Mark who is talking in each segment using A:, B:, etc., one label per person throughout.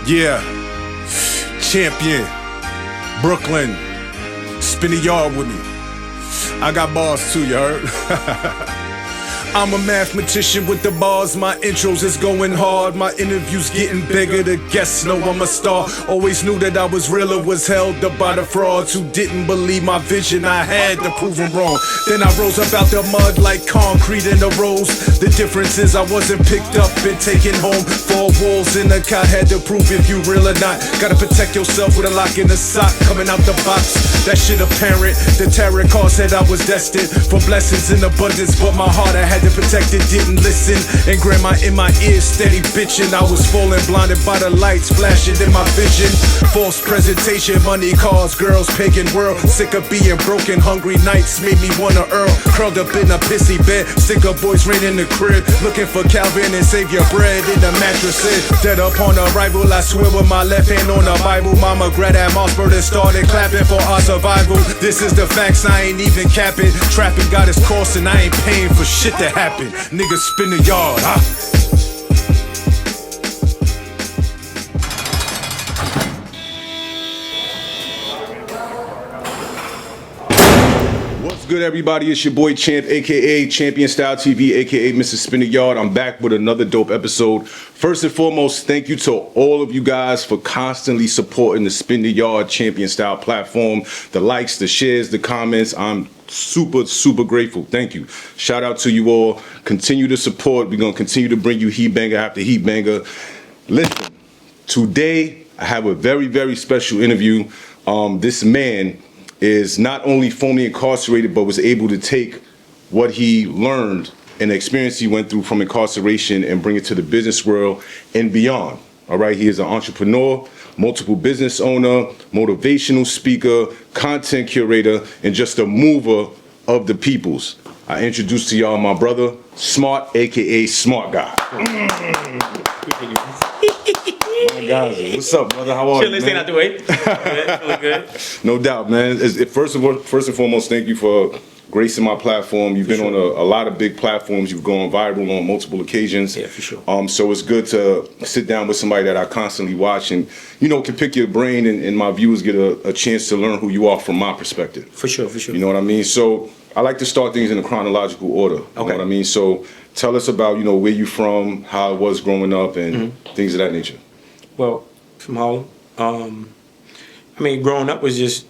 A: Yeah, champion, Brooklyn, spin the yard with me. I got bars too, you heard? I'm a mathematician with the bars, my intros is going hard, my interviews getting bigger, the guests know I'm a star. Always knew that I was realer, was held up by the frauds who didn't believe my vision, I had to prove them wrong. Then I rose up out the mud like concrete in a rose. The difference is I wasn't picked up and taken home. 4 walls in a cot, had to prove if you real or not. Gotta protect yourself with a lock in the sock, coming out the box. That shit apparent, the tarot card said I was destined for blessings in abundance, but my heart I had to protect it, didn't listen. And grandma in my ears steady bitching. I was falling blinded by the lights flashing in my vision. False presentation, money, cars, girls, pagan world. Sick of being broken, hungry nights made me wanna earl. Curled up in a pissy bed, stick up boys right in the crib, looking for Calvin and Savior bread in the mattresses. Dead upon arrival, I swear with my left hand on the Bible. Mama grabbed that Mossberg and started clapping for our survival. This is the facts, I ain't even capping. Trapping got its course and I ain't paying for shit to happen. Niggas spin the yard, huh? What's good, everybody? It's your boy Champ, aka Champion Style TV, aka Mr. Spin the Yard. I'm back with another dope episode. First and foremost, thank you to all of you guys for constantly supporting the Spin the Yard Champion Style platform. The likes, the shares, the comments. I'm super grateful. Thank you. Shout out to you all. Continue to support. We're gonna continue to bring you heat banger after heat banger. Listen, today I have a very special interview. This man is not only formerly incarcerated, but was able to take what he learned and the experience he went through from incarceration and bring it to the business world and beyond. All right, he is an entrepreneur, multiple business owner, motivational speaker, content curator, and just a mover of the peoples. I introduce to y'all my brother, Smart, aka Smart Guy. What's up, brother? How are you, man?
B: Staying out the way. Feeling good.
A: No doubt, man. First and foremost, thank you for gracing my platform. You've been on a lot of big platforms. You've gone viral on multiple occasions.
B: Yeah, for sure.
A: So it's good to sit down with somebody that I constantly watch and, can pick your brain and my viewers get a chance to learn who you are from my perspective.
B: For sure.
A: You know what I mean? So I like to start things in a chronological order. You know what I mean? So tell us about, where you from, how it was growing up, and things of that nature.
B: Well, from Harlem. Growing up was just...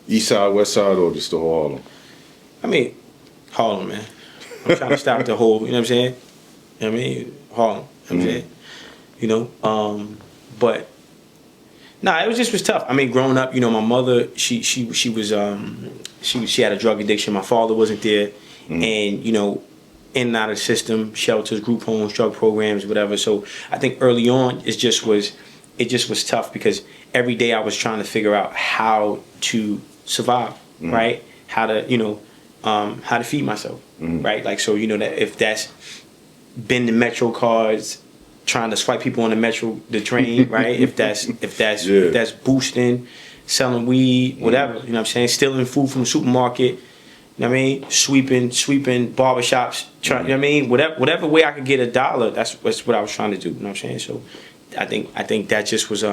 A: East side, west side, or just the whole Harlem?
B: Harlem, man. I'm trying to stop the whole, you know what I'm saying? Harlem, you know what I'm saying? But nah, it was tough. Growing up, my mother, she had a drug addiction. My father wasn't there, and in and out of the system, shelters, group homes, drug programs, whatever. So I think early on, it just was tough because every day I was trying to figure out how to survive, right? How to feed myself, right? Like, so, that if that's bending Metro cards, trying to swipe people on the train, right? if that's boosting, selling weed, whatever, you know what I'm saying? Stealing food from the supermarket, you know what I mean? Sweeping barbershops, you know what I mean? Whatever way I could get $1, that's what I was trying to do, you know what I'm saying? So I think that just was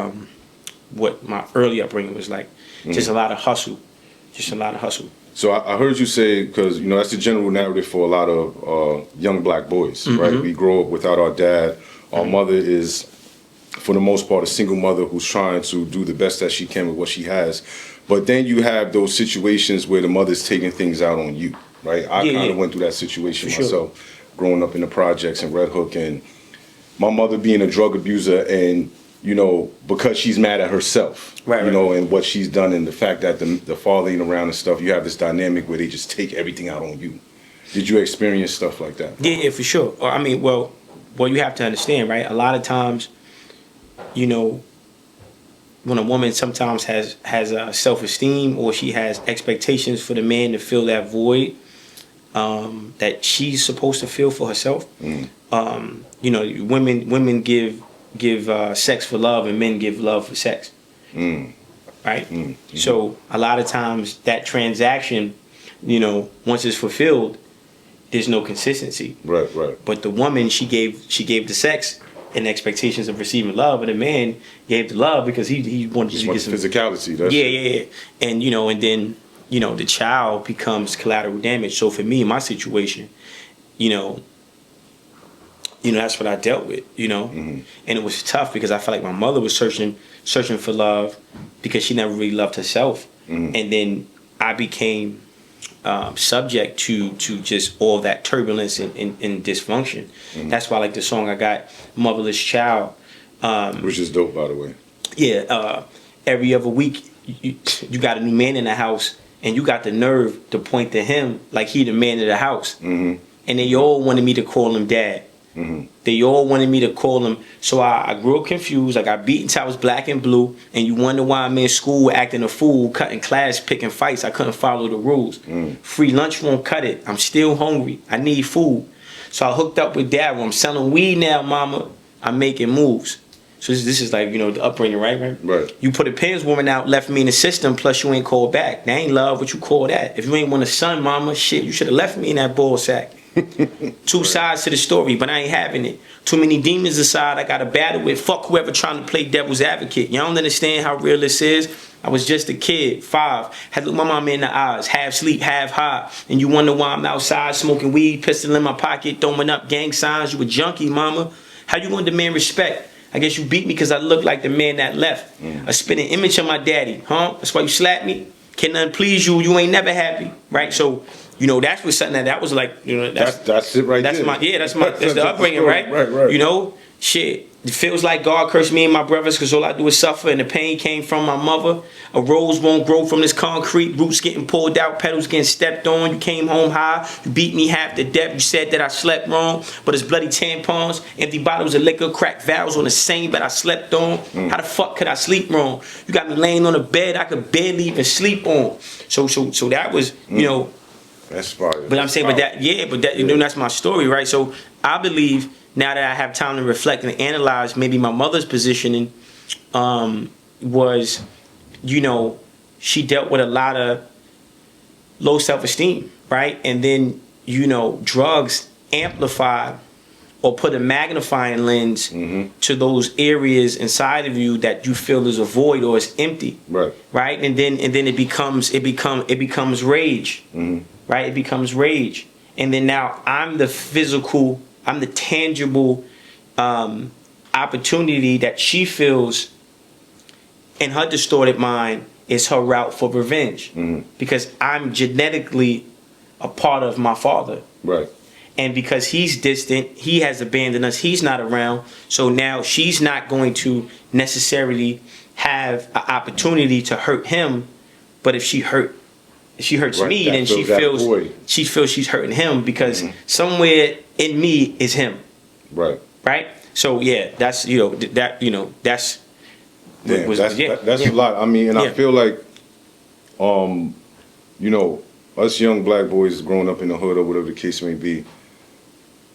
B: what my early upbringing was like. Just a lot of hustle.
A: So I heard you say, because that's the general narrative for a lot of young black boys, right? We grow up without our dad. Our mother is, for the most part, a single mother who's trying to do the best that she can with what she has. But then you have those situations where the mother's taking things out on you, right? I kind of went through that situation myself, growing up in the projects in Red Hook, and my mother being a drug abuser, and because she's mad at herself, and what she's done, and the fact that the father ain't around and stuff, you have this dynamic where they just take everything out on you. Did you experience stuff like that?
B: Yeah, for sure. Well, you have to understand, right? A lot of times, when a woman sometimes has self-esteem, or she has expectations for the man to fill that void that she's supposed to feel for herself. Women give sex for love, and men give love for sex. Right? So a lot of times that transaction, once it's fulfilled, there's no consistency.
A: Right.
B: But the woman, she gave the sex, and expectations of receiving love, and the man gave the love because he wanted to get some
C: physicality. That's
B: yeah, and and then the child becomes collateral damage. So for me, in my situation, that's what I dealt with, and it was tough because I felt like my mother was searching for love because she never really loved herself, and then I became subject to just all that turbulence and dysfunction. That's why I like the song I got, Motherless Child.
C: Which is dope, by the way.
B: Yeah, every other week you got a new man in the house and you got the nerve to point to him like he the man of the house. And they all wanted me to call him dad. They all wanted me to call him. So I grew up confused. I got beaten till I was black and blue. And you wonder why I'm in school acting a fool, cutting class, picking fights. I couldn't follow the rules. Free lunch won't cut it. I'm still hungry. I need food. So I hooked up with dad. I'm selling weed now, mama. I'm making moves. So this is like, the upbringing, right?
C: Right.
B: You put a Penn's woman out, left me in the system, plus you ain't called back. That ain't love. What you call that? If you ain't want a son, mama, shit, you should have left me in that ball sack. Two sides to the story, but I ain't having it. Too many demons inside I gotta battle with. Fuck whoever trying to play devil's advocate. Y'all don't understand how real this is. I was just a kid, 5. Had to look my mama in the eyes, half sleep, half high. And you wonder why I'm outside smoking weed, pistol in my pocket, throwing up gang signs. You a junkie, mama. How you gonna demand respect? I guess you beat me because I look like the man that left. A spitting image of my daddy, huh? That's why you slapped me? Can nothing please you? You ain't never happy, right? So, that's what something that was like,
C: that's it right
B: there. That's the upbringing, right?
C: Right.
B: Shit. It feels like God cursed me and my brothers because all I do is suffer and the pain came from my mother. A rose won't grow from this concrete. Roots getting pulled out, petals getting stepped on. You came home high. You beat me half to death. You said that I slept wrong, but it's bloody tampons, empty bottles of liquor, cracked vows on the same bed I slept on. How the fuck could I sleep wrong? You got me laying on a bed I could barely even sleep on. So that was,
C: That's fire.
B: But I'm saying, that's my story, right? So I believe now that I have time to reflect and analyze, maybe my mother's positioning was, she dealt with a lot of low self-esteem, right? And then, drugs amplify or put a magnifying lens to those areas inside of you that you feel is a void or is empty, right? And then it becomes rage, right? It becomes rage, and then now I'm the tangible opportunity that she feels in her distorted mind is her route for revenge, because I'm genetically a part of my father,
C: right?
B: And because he's distant, he has abandoned us, he's not around, so now she's not going to necessarily have an opportunity to hurt him, but if she hurts me, then she feels she's hurting him because somewhere in me is him, right. So that's that's a
C: lot. I mean, and I feel like us young black boys growing up in the hood or whatever the case may be,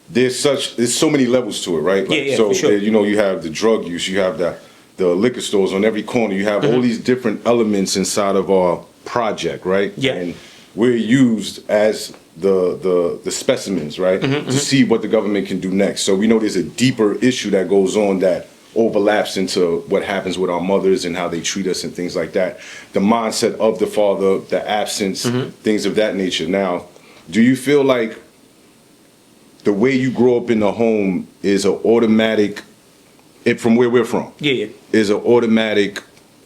C: there's so many levels to it, right?
B: For sure.
C: You have the drug use, you have the liquor stores on every corner, you have all these different elements inside of our project, right? And we're used as the specimens, right? To see what the government can do next. So we know there's a deeper issue that goes on that overlaps into what happens with our mothers and how they treat us and things like that. The mindset of the father, the absence, things of that nature. Now, do you feel like the way you grow up in the home is an automatic, from where we're from, is an automatic,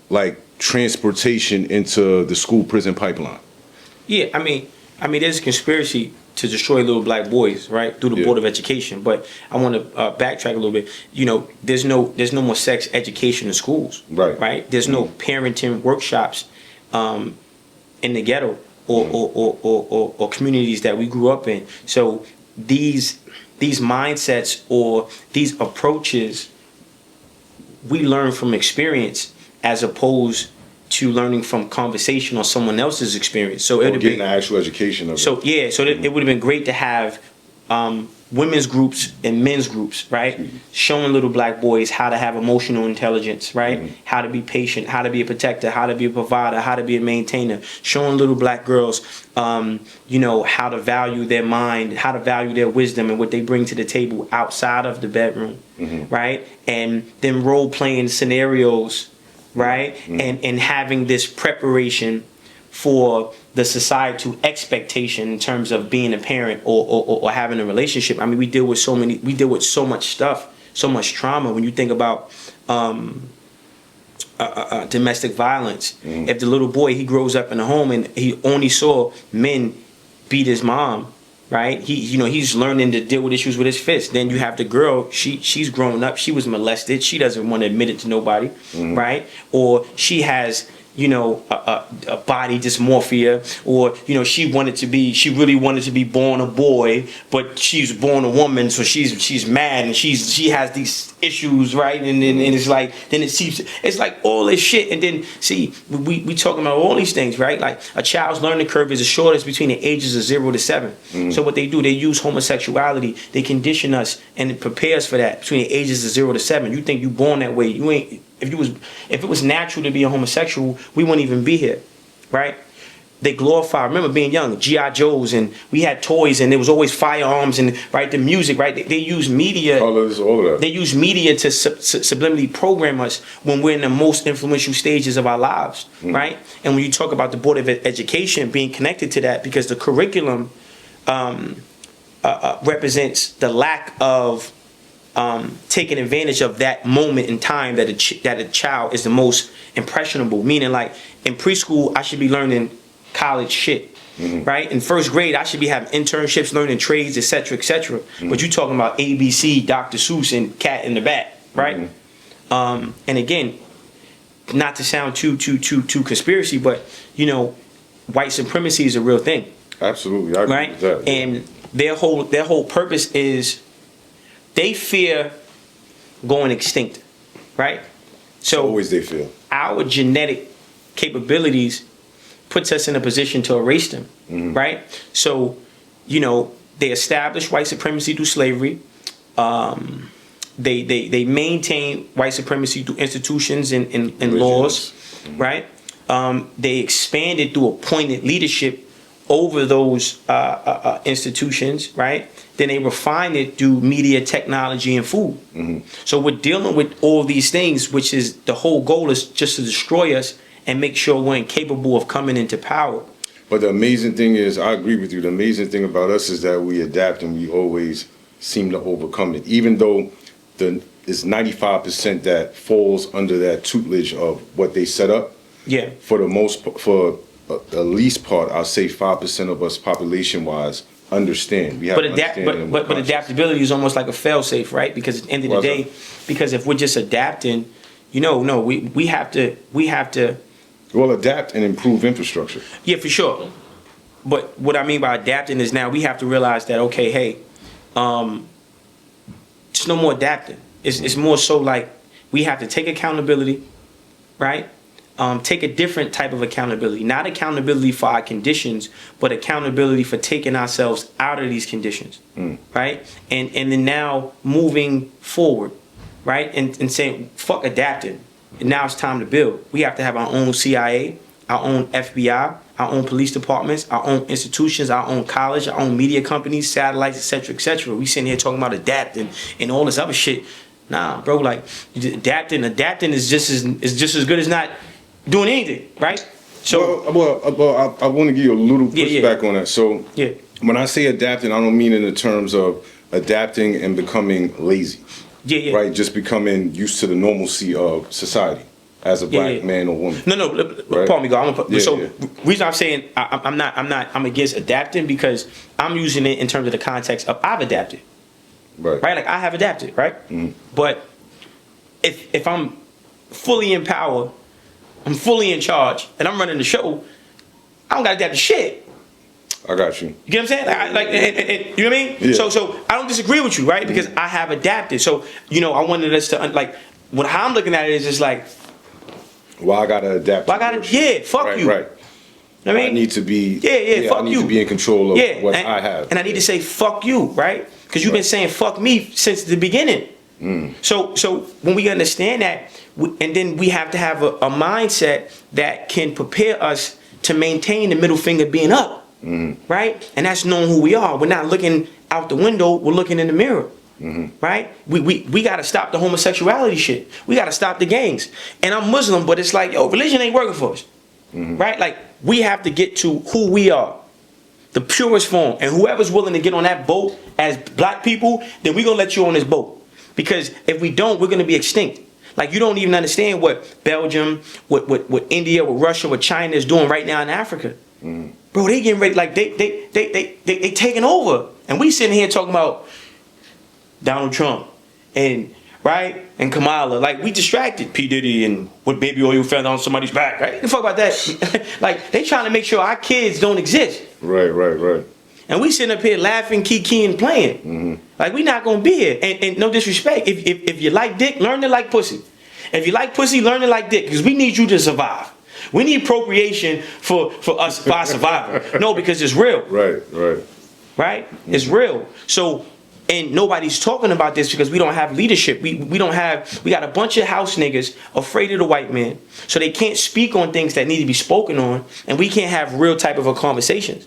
C: like, transportation into the school prison pipeline? I
B: mean, there's a conspiracy to destroy little black boys, right, through the Board of Education. But I want to backtrack a little bit. There's no more sex education in schools, right? There's no parenting workshops in the ghetto or communities that we grew up in. So these mindsets or these approaches we learn from experience as opposed to learning from conversation or someone else's experience. So it would have been
C: an actual education of it.
B: So it would have been great to have women's groups and men's groups, right? Showing little black boys how to have emotional intelligence, right? How to be patient, how to be a protector, how to be a provider, how to be a maintainer. Showing little black girls, how to value their mind, how to value their wisdom and what they bring to the table outside of the bedroom, right? And then role playing scenarios, right? And having this preparation for the societal expectation in terms of being a parent or having a relationship. I mean, we deal with so much stuff, so much trauma. When you think about domestic violence, if the little boy, he grows up in a home and he only saw men beat his mom, right? He's learning to deal with issues with his fists. Then you have the girl, she's grown up, she was molested, she doesn't want to admit it to nobody, right? Or she has a body dysmorphia, or she really wanted to be born a boy, but she's born a woman, so she's mad and she has these issues, right? And it's like, then it's like all this shit. And then see, we talking about all these things, right? Like a child's learning curve is the shortest between the ages of 0 to 7. So what they do, they use homosexuality, they condition us and it prepares for that between the ages of 0 to 7. You think you born that way, you ain't. If it was natural to be a homosexual, we wouldn't even be here, right? They glorify. Remember being young, G.I. Joes, and we had toys, and there was always firearms, and right, the music, right? They use media.
C: All of that.
B: They use media to subliminally program us when we're in the most influential stages of our lives, right? And when you talk about the Board of Education being connected to that, because the curriculum represents the lack of taking advantage of that moment in time that a child is the most impressionable. Meaning, like in preschool, I should be learning college shit, right? In first grade, I should be having internships, learning trades, etc., etc. But you talking about ABC, Dr. Seuss, and Cat in the Bat, right? And again, not to sound too conspiracy, but white supremacy is a real thing.
C: Absolutely, I agree with that.
B: And their whole purpose is, they fear going extinct, right? So
C: always they fear.
B: Our genetic capabilities puts us in a position to erase them, right? So, they established white supremacy through slavery. They maintain white supremacy through institutions and laws, right? They expanded through appointed leadership over those institutions, right? Then they refine it through media, technology, and food. So we're dealing with all these things, which is the whole goal is just to destroy us and make sure we're incapable of coming into power.
C: But the amazing thing is, I agree with you, the amazing thing about us is that we adapt and we always seem to overcome it, even though it's 95% that falls under that tutelage of what they set up.
B: Yeah.
C: For the least part, I'll say 5% of us population-wise understand. We have
B: but adaptability is almost like a fail-safe, right? Because at the end of the day, because if we're just adapting, we have to.
C: Well, adapt and improve infrastructure.
B: Yeah, for sure. But what I mean by adapting is now we have to realize that, okay, hey, it's no more adapting. It's more so like we have to take accountability, right? Take a different type of accountability, not accountability for our conditions, but accountability for taking ourselves out of these conditions, right? And then now moving forward, right? And saying, fuck adapting. And now it's time to build. We have to have our own CIA, our own FBI, our own police departments, our own institutions, our own college, our own media companies, satellites, etc., etc. We sitting here talking about adapting and all this other shit. Nah, bro, like adapting is just as good as not doing anything, right? So,
C: well, I want to give you a little pushback on that. So, when I say adapting, I don't mean in the terms of adapting and becoming lazy. Right, just becoming used to the normalcy of society as a black man or woman.
B: No,
C: right?
B: Pardon me, God. Reason I'm saying I'm against adapting because I'm using it in terms of the context of I've adapted. Right, like I have adapted, right? But if I'm fully in power, I'm fully in charge, and I'm running the show, I don't got to adapt to shit.
C: I got you.
B: You get what I'm saying? You know what I mean? Yeah. So I don't disagree with you, right? Because I have adapted. So, I wanted us to, how I'm looking at it is just like,
C: well, I got to adapt.
B: Fuck you.
C: Right.
B: I mean,
C: I need to be.
B: fuck
C: I need
B: you.
C: to be in control of what
B: and,
C: I have.
B: And I need to say fuck you, right? Because you've been saying fuck me since the beginning. So when we understand that, and then we have to have a mindset that can prepare us to maintain the middle finger being up, right? And that's knowing who we are. We're not looking out the window. We're looking in the mirror. Right? We got to stop the homosexuality shit. We got to stop the gangs. And I'm Muslim, but it's like, yo, religion ain't working for us. Right? Like, we have to get to who we are, the purest form. And whoever's willing to get on that boat as black people, then we're going to let you on this boat. Because if we don't, we're going to be extinct. Like, you don't even understand what Belgium, what India, what Russia, what China is doing right now in Africa. Bro, they getting ready, like, they taking over. And we sitting here talking about Donald Trump and Kamala, like, we distracted. P. Diddy and what baby oil found on somebody's back, right? The fuck about that? Like, they trying to make sure our kids don't exist.
C: Right.
B: And we sitting up here laughing, kiki, and playing. Like, we not gonna be here. And no disrespect, if you like dick, learn to like pussy. If you like pussy, learn to like dick, because we need you to survive. We need procreation for us, for our survival. No, because it's real. Right? It's real. So. And nobody's talking about this because we don't have leadership. We got a bunch of house niggas afraid of the white man. So they can't speak on things that need to be spoken on. And we can't have real type of a conversations.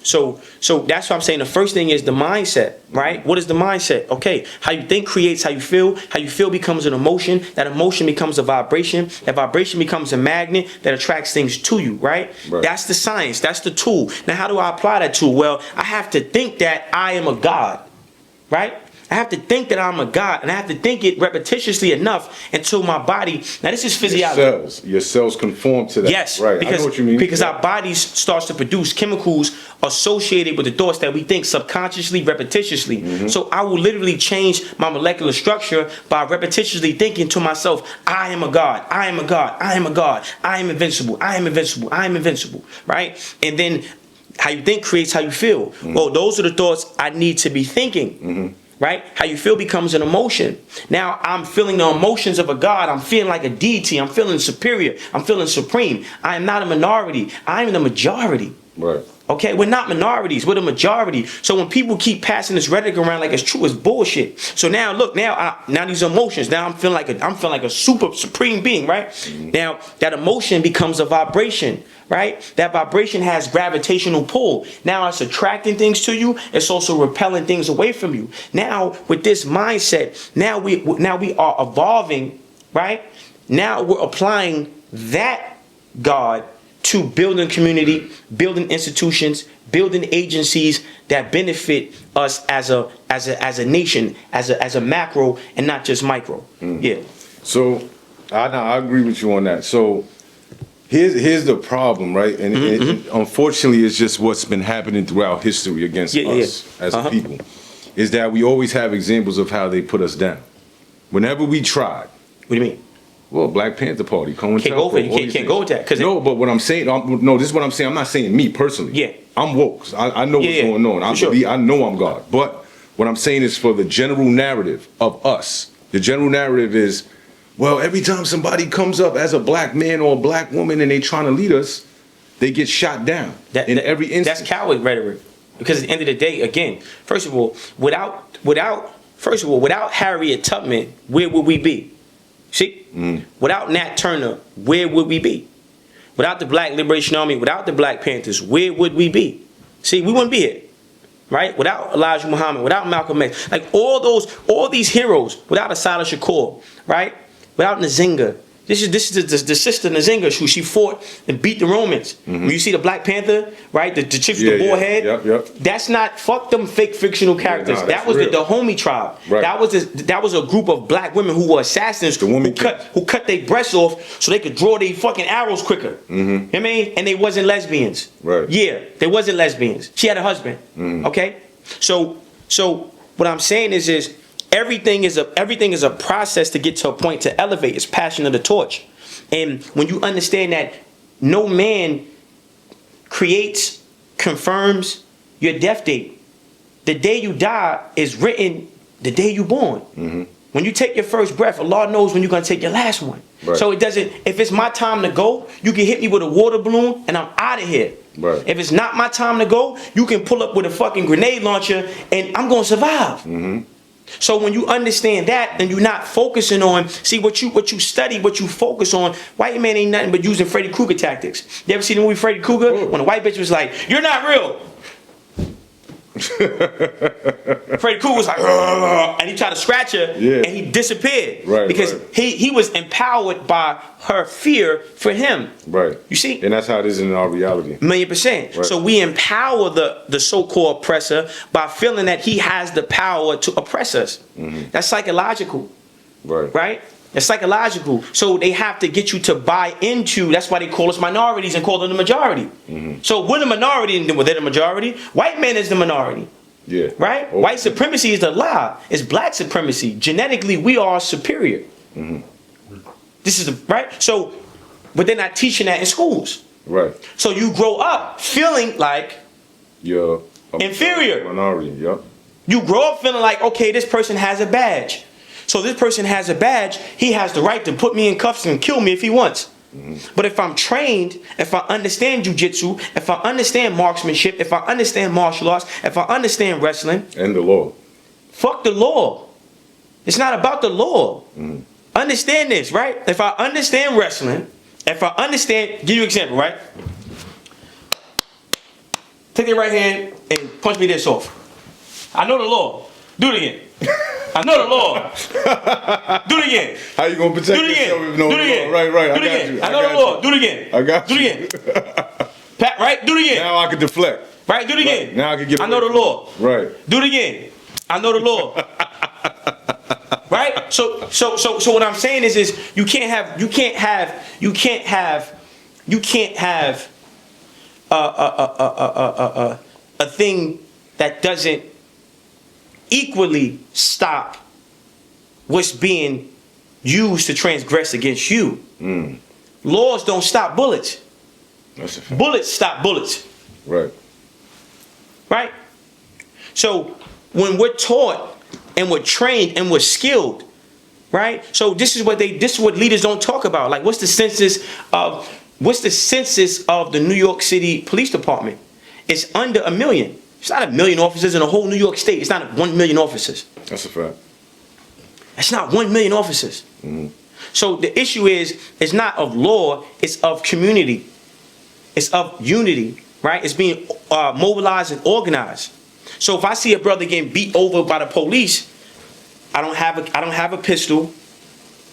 B: So that's what I'm saying. The first thing is the mindset, right? What is the mindset? Okay, how you think creates how you feel. How you feel becomes an emotion. That emotion becomes a vibration. That vibration becomes a magnet that attracts things to you, right? That's the science. That's the tool. Now, how do I apply that tool? Well, I have to think that I am a God. Right? I have to think that I'm a God, and I have to think it repetitiously enough until my body. Now, this is physiology.
C: Your cells conform to that.
B: Yes,
C: right.
B: Because,
C: I know what you mean.
B: Because our bodies starts to produce chemicals associated with the thoughts that we think subconsciously, repetitiously. So I will literally change my molecular structure by repetitiously thinking to myself, I am a God, I am a God, I am a God, I am invincible, I am invincible, I am invincible. Right? And then how you think creates how you feel. Well, those are the thoughts I need to be thinking. Right? How you feel becomes an emotion. Now I'm feeling the emotions of a God. I'm feeling like a deity. I'm feeling superior. I'm feeling supreme. I am not a minority. I am the majority.
C: Right.
B: Okay, we're not minorities, we're the majority. So when people keep passing this rhetoric around like it's true, it's bullshit. So now look, now these emotions, now I'm feeling like a super supreme being, right? Now that emotion becomes a vibration, right? That vibration has gravitational pull. Now it's attracting things to you, it's also repelling things away from you. Now with this mindset, now we are evolving, right? Now we're applying that God to building community, building institutions, building agencies that benefit us as a nation, as a macro and not just micro. Yeah.
C: So I agree with you on that. So here's the problem, right? And it, unfortunately, it's just what's been happening throughout history against us as a people, is that we always have examples of how they put us down. Whenever we tried.
B: What do you mean?
C: Well, Black Panther Party,
B: can't go for it. You can't go with that.
C: No, but what I'm saying, no, this is what I'm saying. I'm not saying me personally.
B: Yeah.
C: I'm woke. I know what's going on. I know I'm God. But what I'm saying is for the general narrative of us. The general narrative is, well, every time somebody comes up as a black man or a black woman and they trying to lead us, they get shot down in every instance. That's
B: coward rhetoric. Because at the end of the day, again, first of all, without Harriet Tubman, where would we be? See? Without Nat Turner, where would we be? Without the Black Liberation Army, without the Black Panthers, where would we be? See, we wouldn't be here. Right? Without Elijah Muhammad, without Malcolm X. Like all these heroes, without Asada Shakur, right? Without Nzinga. This is the sister Nzinga who she fought and beat the Romans. When you see the Black Panther, right? The chick with the boar head.
C: Yep.
B: That's not, fuck them fake fictional characters. That was the Dahomey tribe. Right. That was a group of black women who were assassins who cut their breasts off so they could draw their fucking arrows quicker. You know what I mean? And they wasn't lesbians.
C: Right.
B: Yeah, they wasn't lesbians. She had a husband. Okay? So what I'm saying is everything is a process to get to a point to elevate. It's passing of the torch. And when you understand that no man creates, confirms your death date. The day you die is written the day you born. When When you take your first breath, Allah knows when you're gonna take your last one.
C: Right.
B: So it doesn't. If it's my time to go, you can hit me with a water balloon and I'm out of here.
C: Right.
B: If it's not my time to go, you can pull up with a fucking grenade launcher and I'm gonna survive. So when you understand that, then you're not focusing on, see what you study, what you focus on. White man ain't nothing but using Freddy Krueger tactics. You ever seen the movie Freddy Krueger? When a white bitch was like, "You're not real." Freddy Krueger was like, "Ugh," and he tried to scratch her, and he disappeared.
C: Right,
B: because
C: right.
B: he was empowered by her fear for him.
C: Right.
B: You see?
C: And that's how it is in our reality.
B: 1,000,000%.
C: Right.
B: So we empower the so-called oppressor by feeling that he has the power to oppress us. That's psychological.
C: Right.
B: Right? It's psychological. So they have to get you to buy into, that's why they call us minorities and call them the majority. So we're the minority and they're the majority. White man is the minority.
C: Yeah.
B: Right?
C: Oh.
B: White supremacy is the lie. It's black supremacy. Genetically, we are superior. This is the, right? So, but they're not teaching that in schools.
C: Right.
B: So you grow up feeling like
C: You're
B: inferior.
C: minority. Yep.
B: You grow up feeling like, okay, this person has a badge. So this person has a badge, he has the right to put me in cuffs and kill me if he wants. But if I'm trained, if I understand jujitsu, if I understand marksmanship, if I understand martial arts, if I understand wrestling,
C: And the law.
B: fuck the law. It's not about the law. Understand this, right? If I understand wrestling, if I understand, give you an example, right? Take your right hand and punch me this off. I know the law. Do it again. I know the law. Do it again.
C: How you gonna protect
B: Do it again.
C: yourself if no
B: Do it again.
C: law? Right, right.
B: Do it
C: I got
B: again.
C: you.
B: I know the law. Do it again.
C: I got
B: Do
C: you.
B: it again. Pat, right? Do it again.
C: Now I can deflect.
B: Right? Do it again.
C: Right. Now I can get
B: I know
C: away
B: the
C: from
B: law.
C: it. Right.
B: Do it again. I know the law. Right? So what I'm saying is you can't have a thing that doesn't equally stop what's being used to transgress against you. Laws don't stop bullets.
C: That's a fact.
B: Bullets stop bullets.
C: Right.
B: Right? So when we're taught and we're trained and we're skilled, right? So this is what leaders don't talk about. Like what's the census of the New York City Police Department? It's under 1 million. It's not 1 million officers in the whole New York State. It's not 1 million officers.
C: That's a fact.
B: That's not 1 million officers. So the issue is, it's not of law, it's of community. It's of unity, right? It's being mobilized and organized. So if I see a brother getting beat over by the police, I don't have a pistol.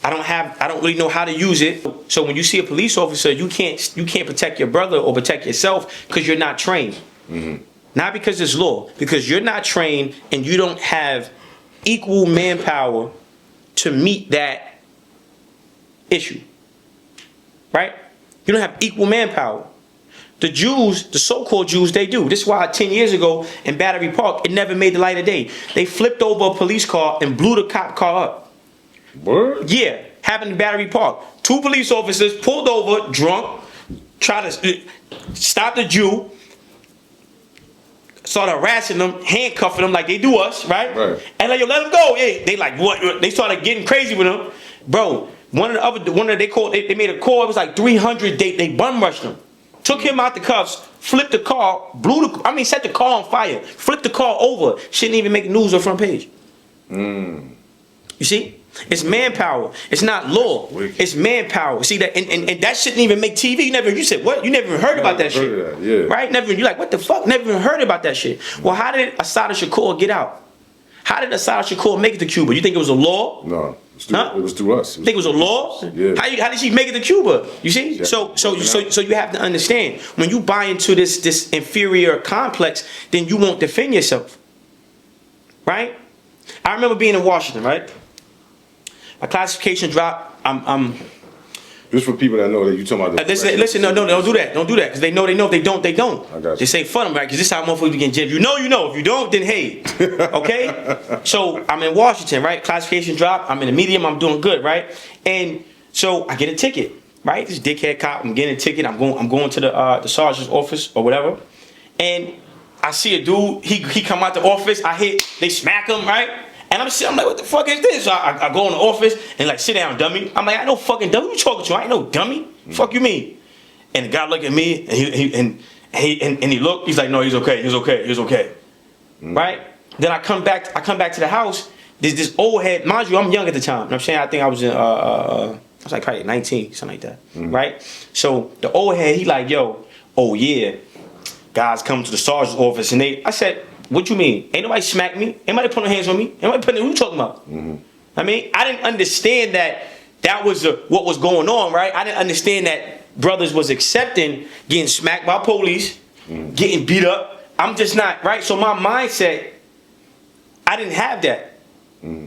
B: I don't really know how to use it. So when you see a police officer, you can't protect your brother or protect yourself because you're not trained. Not because it's law, because you're not trained and you don't have equal manpower to meet that issue. Right? You don't have equal manpower. The Jews, the so-called Jews, they do. This is why 10 years ago in Battery Park, it never made the light of day. They flipped over a police car and blew the cop car up.
C: Word?
B: Yeah, happened in Battery Park. 2 police officers pulled over, drunk, tried to stop the Jew, started harassing them, handcuffing them like they do us, right?
C: Right.
B: And like, yo, let them go. Yeah, they like, what? They started getting crazy with them. Bro, they made a call, it was like 300, they bum rushed him. Took him out the cuffs, flipped the car, set the car on fire, flipped the car over. Shouldn't even make news or front page. You see? It's manpower. It's not law. It's manpower. See that, and that shouldn't even make TV. You said what? You never even heard about that shit,
C: yeah.
B: right? You're like, what the fuck? Never even heard about that shit. Well, how did Assata Shakur get out? How did Assata Shakur make it to Cuba? You think it was a law?
C: No, it was through us.
B: Think it was a law?
C: Yeah.
B: How did she make it to Cuba? You see?
C: Yeah.
B: So you have to understand, when you buy into this inferior complex, then you won't defend yourself. Right? I remember being in Washington, right? My classification dropped.
C: Just for people that know that you talking about.
B: Listen, no, don't do that. Don't do that. Because they know. If they don't, they don't.
C: I got you.
B: They say fuck them, right? Because this is how motherfuckers get jailed. You know. If you don't, then hey. Okay? So I'm in Washington, right? Classification drop. I'm in the medium. I'm doing good, right? And so I get a ticket, right? This dickhead cop. I'm getting a ticket. I'm going to the sergeant's office or whatever. And I see a dude. He come out the office. They smack him, right? And I'm like, what the fuck is this? So I go in the office and like, sit down, dummy. I'm like, I know fucking dummy. Who you talking to? I ain't no dummy. Fuck you mean? And the guy looked at me and he looked. He's like, no, he's okay. He's okay. Right? Then I come back to the house. There's this old head. Mind you, I'm young at the time. You know what I'm saying? I think I was in I was like probably 19, something like that. Right? So the old head, he like, yo, oh yeah, guys come to the sergeant's office and I said, what you mean? Ain't nobody smacked me. Ain't nobody put no hands on me. Ain't nobody putting, who you talking about? I mean, I didn't understand that was what was going on, right? I didn't understand that brothers was accepting getting smacked by police, getting beat up. I'm just not, right? So my mindset, I didn't have that.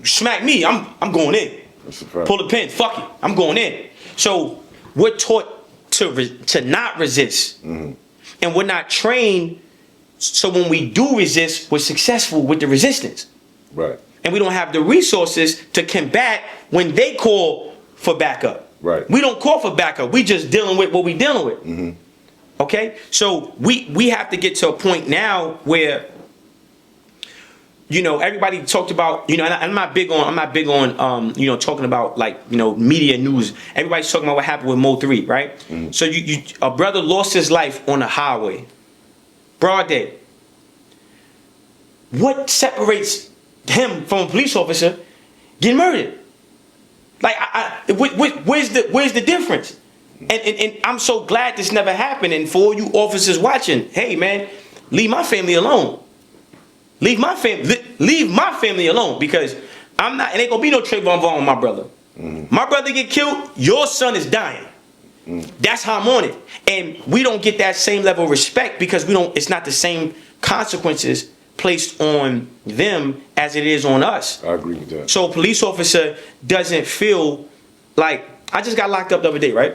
B: Smack me, I'm going in. Pull the pin, fuck it, I'm going in. So we're taught to not resist. And we're not trained, so when we do resist, we're successful with the resistance.
C: Right.
B: And we don't have the resources to combat when they call for backup.
C: Right.
B: We don't call for backup. We just dealing with what we dealing with. Okay? So we have to get to a point now where, you know, everybody talked about, you know, and I'm not big on you know, talking about like, you know, media news. Everybody's talking about what happened with Mo 3, right? So a brother lost his life on the highway. Broad day. What separates him from a police officer getting murdered? Like, where's the difference? And I'm so glad this never happened. And for all you officers watching, hey man, leave my family alone. Leave my family alone, because I'm not. It ain't gonna be no Trayvon Vaughn with my brother. My brother get killed, your son is dying. That's how I'm on it. And we don't get that same level of respect because it's not the same consequences placed on them as it is on us.
C: I agree with that. So
B: a police officer doesn't feel like, I just got locked up the other day, right?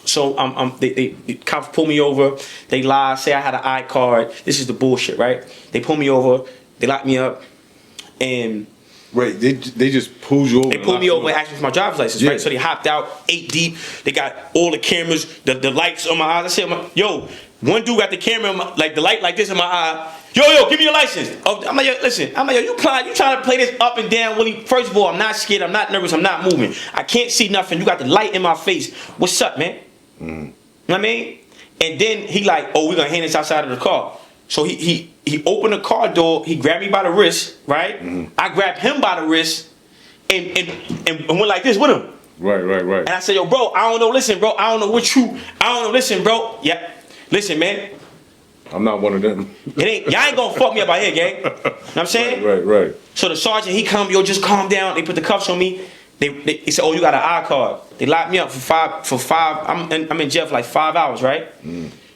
B: So the cops pull me over, they lie, say I had an iCard. This is the bullshit, right? They pull me over, they lock me up, and
C: wait, they just pulled you over.
B: They pulled me over and asked me for my driver's license, right? So they hopped out 8 deep. They got all the cameras, the lights on my eyes. I said, yo, one dude got the camera, like the light like this in my eye. Yo, give me your license. Oh, I'm like, yo, listen. I'm like, yo, you trying to play this up and down, Willie? First of all, I'm not scared. I'm not nervous. I'm not moving. I can't see nothing. You got the light in my face. What's up, man? You know what I mean? And then he like, oh, we're gonna hand this outside of the car. So he opened the car door. He grabbed me by the wrist, right? I grabbed him by the wrist and went like this with him.
C: Right.
B: And I said, yo, bro, I don't know. Listen, bro, I don't know what you. I don't know. Listen, bro. Yeah, listen, man.
C: I'm not one of them.
B: Y'all ain't gonna fuck me up out here, gang. You know what I'm saying?
C: Right.
B: So the sergeant, he come, yo, just calm down. They put the cuffs on me. He said, oh, you got an iCard. They locked me up for five. I'm in jail for like 5 hours, right?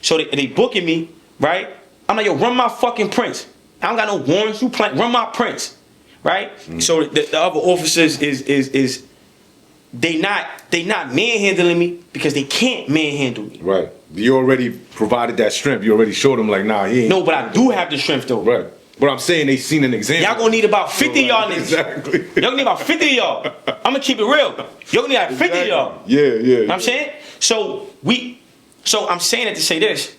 B: So they booking me, right? I'm like, yo, run my fucking prints. I don't got no warrants. You run my prints, right? So the other officers is they not manhandling me because they can't manhandle me.
C: Right. You already provided that strength. You already showed them like, nah, he ain't.
B: No, but I do have the strength though.
C: Right. But I'm saying they seen an example.
B: Y'all gonna need about 50 of y'all niggas.
C: Exactly.
B: Y'all gonna need about 50 of y'all. I'm gonna keep it real. Y'all gonna need like 50 of y'all.
C: Yeah.
B: You know what I'm saying? So I'm saying it to say this.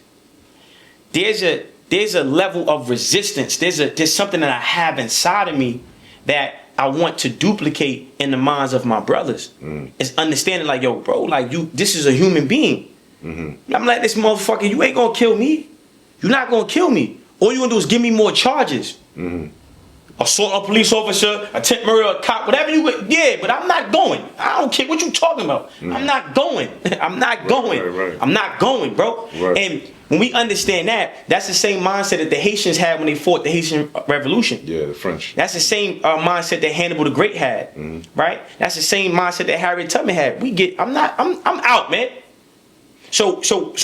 B: There's a level of resistance. There's something that I have inside of me that I want to duplicate in the minds of my brothers. It's understanding like, yo, bro, like this is a human being. I'm like, this motherfucker, you ain't gonna kill me. You're not gonna kill me. All you gonna do is give me more charges. Assault a police officer, attempt murder, a cop, whatever you would. Yeah, but I'm not going. I don't care what you talking about. I'm not going. I'm not going.
C: Right.
B: I'm not going, bro.
C: Right.
B: And when we understand that, that's the same mindset that the Haitians had when they fought the Haitian Revolution.
C: Yeah, the French.
B: That's the same mindset that Hannibal the Great had, right? That's the same mindset that Harriet Tubman had. I'm out, man. So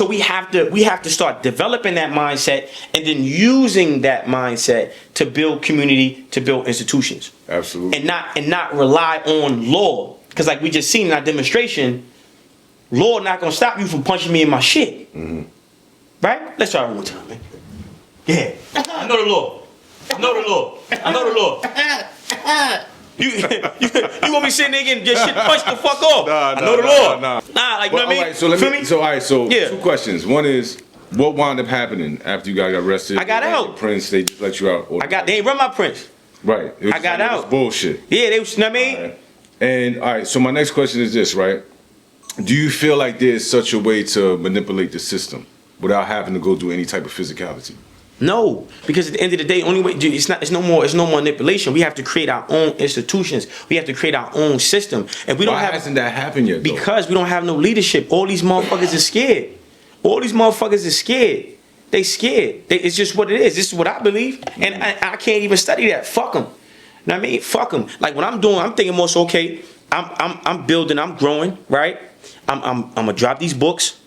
B: we have to start developing that mindset and then using that mindset to build community, to build institutions.
C: Absolutely.
B: And not rely on law. Because like we just seen in our demonstration, law not gonna stop you from punching me in my shit. Right? Let's try it one more time, man. Yeah. I know the law. You gonna be sitting there getting your shit punched the fuck off. I know the law. Nah, like, you know what I mean?
C: So two questions. One is, what wound up happening after you guys got arrested?
B: I got out.
C: Prince, they just let you out.
B: They ain't run my prints.
C: Right.
B: I got out.
C: It was bullshit.
B: Yeah, they was, you know what I mean?
C: All right. And all right, so my next question is this, right? Do you feel like there's such a way to manipulate the system without having to go do any type of physicality?
B: No, because at the end of the day, only way it's no more manipulation. We have to create our own institutions. We have to create our own system. And we don't have.
C: Why hasn't that happened yet?
B: Because we don't have no leadership. All these motherfuckers are scared. All these motherfuckers are scared. They scared. It's just what it is. This is what I believe, and I can't even study that. Fuck them. You know what I mean? Fuck them. Like what I'm doing, I'm thinking more so. Okay, I'm building. I'm growing. Right. I'm gonna drop these books,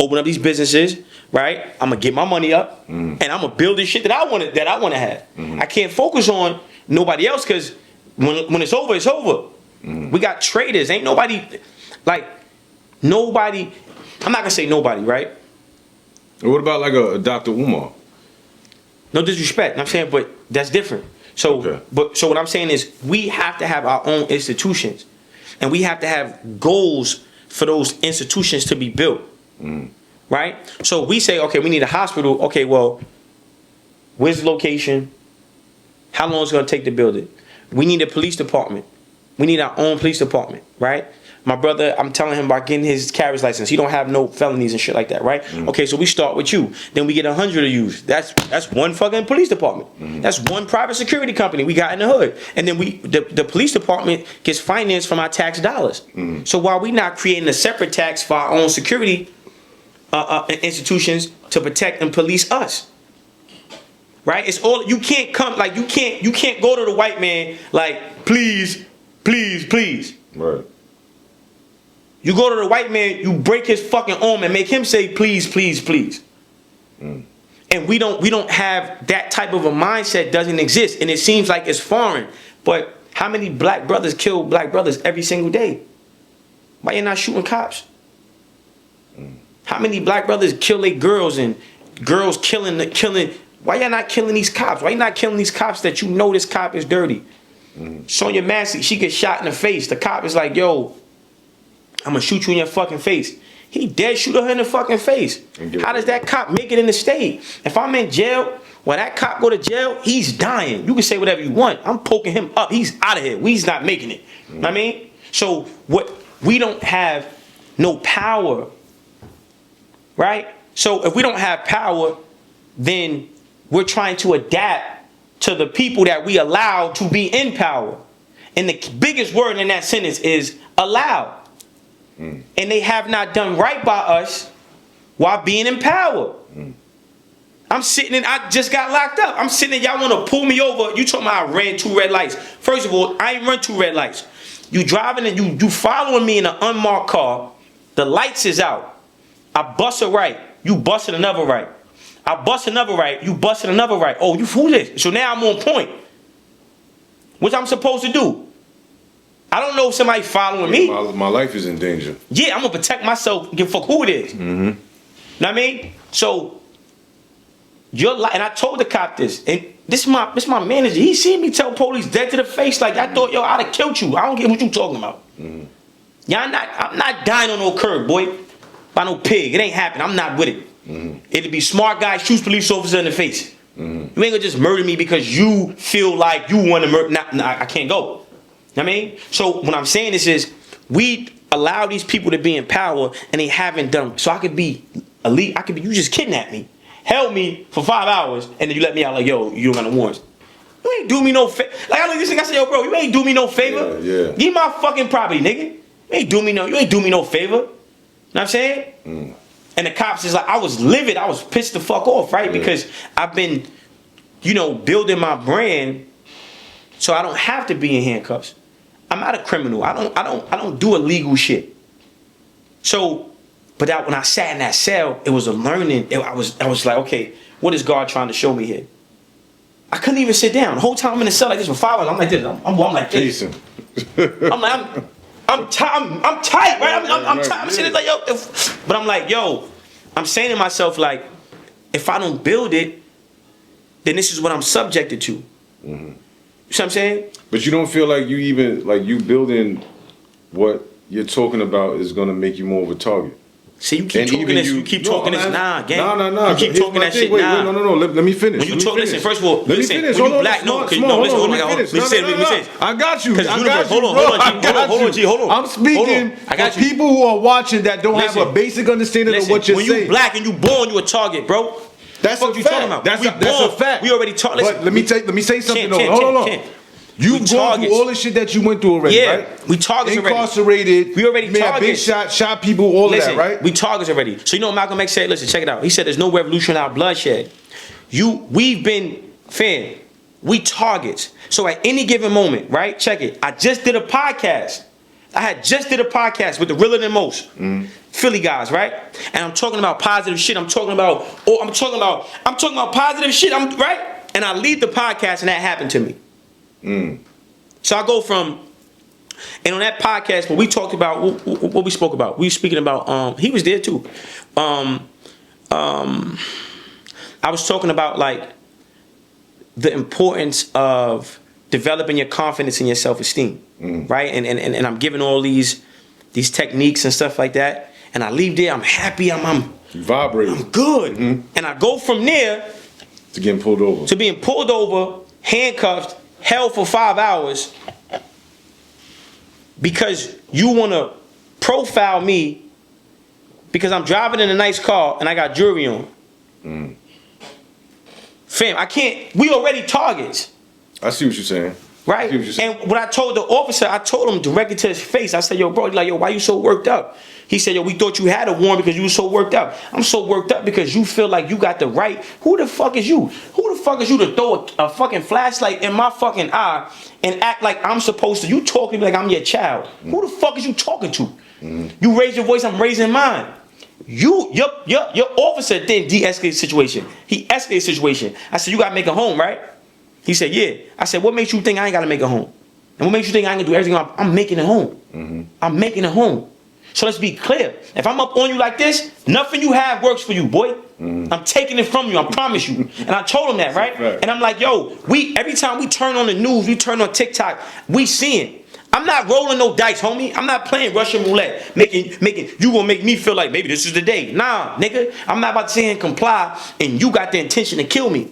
B: open up these businesses. Right, I'm gonna get my money up, and I'm gonna build this shit that I want to have. I can't focus on nobody else because when it's over, it's over. We got traders. Ain't nobody like nobody. I'm not gonna say nobody, right?
C: What about like a Dr. Umar?
B: No disrespect, you know what I'm saying, but that's different. So,
C: okay.
B: So what I'm saying is we have to have our own institutions, and we have to have goals for those institutions to be built. Right? So we say, okay, we need a hospital. Okay, well, where's the location? How long is it going to take to build it? We need a police department. We need our own police department, right? My brother, I'm telling him about getting his carriage license. He don't have no felonies and shit like that, right? Okay, so we start with you. Then we get 100 of you. That's one fucking police department. That's one private security company we got in the hood. And then the police department gets financed from our tax dollars. So while we not creating a separate tax for our own security institutions to protect and police us, right? It's all you can't come like you can't go to the white man like please,
C: Right.
B: You go to the white man, you break his fucking arm and make him say please. And we don't have that type of a mindset. Doesn't exist, and it seems like it's foreign. But how many black brothers kill black brothers every single day? Why you not shooting cops? How many black brothers kill their girls and girls killing? Why y'all not killing these cops? Why you not killing these cops that you know this cop is dirty? Sonya Massey, she gets shot in the face. The cop is like, yo, I'm gonna shoot you in your fucking face. He dead shoot her in the fucking face. How does that cop make it in the state? If I'm in jail, when that cop go to jail, he's dying. You can say whatever you want. I'm poking him up. He's out of here. We's not making it. You know what I mean? So what we don't have no power. Right? So if we don't have power, then we're trying to adapt to the people that we allow to be in power. And the biggest word in that sentence is allow. And they have not done right by us while being in power. I'm sitting in, I just got locked up. I'm sitting in, y'all want to pull me over. You told me I ran 2 red lights. First of all, I ain't run 2 red lights. You driving and you following me in an unmarked car. The lights is out. I bust a right, you busted another right. I bust another right, you busted another right. Oh, you fool this. So now I'm on point. What I'm supposed to do? I don't know if somebody following me.
C: My life is in danger.
B: Yeah, I'm gonna protect myself and give a fuck who it is. Know what I mean? So your life, and I told the cop this, and this is my manager. He seen me tell police dead to the face, like I thought, yo, I'd have killed you. I don't get what you talking about. I'm not dying on no curb, boy. By no pig. It ain't happening. I'm not with it. It'd be smart guy shoots police officer in the face. You ain't gonna just murder me because you feel like you want to murder. Nah, I can't go. You know what I mean? So what I'm saying is we allow these people to be in power and they haven't done. So I could be elite. You just kidnapped me, held me for 5 hours, and then you let me out like, yo, you don't got no warrants. You ain't do me no favor. Like I look at this thing, I say, yo, bro, you ain't do me no favor.
C: Yeah.
B: Give me my fucking property, nigga. You ain't do me no favor. Know what I'm saying? And the cops is like, I was livid. I was pissed the fuck off, right? Because I've been, building my brand so I don't have to be in handcuffs. I'm not a criminal. I don't do illegal shit. So, but when I sat in that cell, it was a learning. I was like, okay, what is God trying to show me here? I couldn't even sit down. The whole time I'm in the cell like this for 5 hours. I'm like this. I'm like this.
C: Jason.
B: I'm tight, right? I'm tight. I'm sitting like, yo. But I'm like, yo, I'm saying to myself, like, if I don't build it, then this is what I'm subjected to. You see what I'm saying?
C: But you don't feel like you building what you're talking about is going to make you more of a target?
B: See, you keep talking this. You keep talking this. Nah, gang.
C: No.
B: You keep talking that shit.
C: Wait,
B: nah.
C: No. Let me finish.
B: When you talk, listen. First of all,
C: let me finish.
B: When you black, no, listen. Hold on. Let me finish.
C: I got you.
B: Hold on, G. Hold on.
C: I'm speaking for people who are watching that don't have a basic understanding of what you're saying.
B: When you black and you born, you a target, bro.
C: That's what you talking about. That's a fact.
B: We already talked. But
C: let me say something. Hold on. You've gone through all the shit that you went through already, right?
B: We targets already.
C: Incarcerated.
B: We already targets.
C: Been shot people, all of that, right?
B: We targets already. So you know what Malcolm X said? Listen, check it out. He said there's no revolution without bloodshed. We targets. So at any given moment, right? Check it. I just did a podcast. With the realer than most. Philly guys, right? And I'm talking about positive shit. I'm talking about positive shit. Right? And I leave the podcast and that happened to me. So I go from, and on that podcast, when we talked about what we spoke about, we were speaking about, he was there too. I was talking about like the importance of developing your confidence and your self-esteem, right? And I'm giving all these techniques and stuff like that. And I leave there, I'm happy, I'm
C: vibrating,
B: I'm good. And I go from there
C: to being pulled over, handcuffed, held for 5 hours because you want to profile me because I'm driving in a nice car and I got jewelry on. Fam, I can't. We already targets. I see what you're saying.
B: Right? And what I told the officer, I told him directly to his face. I said, yo, bro, like, yo, why you so worked up? He said, yo, we thought you had a warrant because you were so worked up. I'm so worked up because you feel like you got the right. Who the fuck is you? Who the fuck is you to throw a fucking flashlight in my fucking eye and act like I'm supposed to? You talking like I'm your child. Who the fuck is you talking to? You raise your voice, I'm raising mine. Your officer didn't de-escalate the situation. He escalated the situation. I said, you gotta make a home, right? He said, yeah. I said, what makes you think I ain't gotta make a home? And what makes you think I ain't gonna do everything? I'm making it home. I'm making it home. So let's be clear. If I'm up on you like this, nothing you have works for you, boy. I'm taking it from you, I promise you. And I told him that, right? And I'm like, yo, every time we turn on the news, we turn on TikTok, we seeing. I'm not rolling no dice, homie. I'm not playing Russian roulette, making you gonna make me feel like maybe this is the day. Nah, nigga, I'm not about to sit and comply and you got the intention to kill me.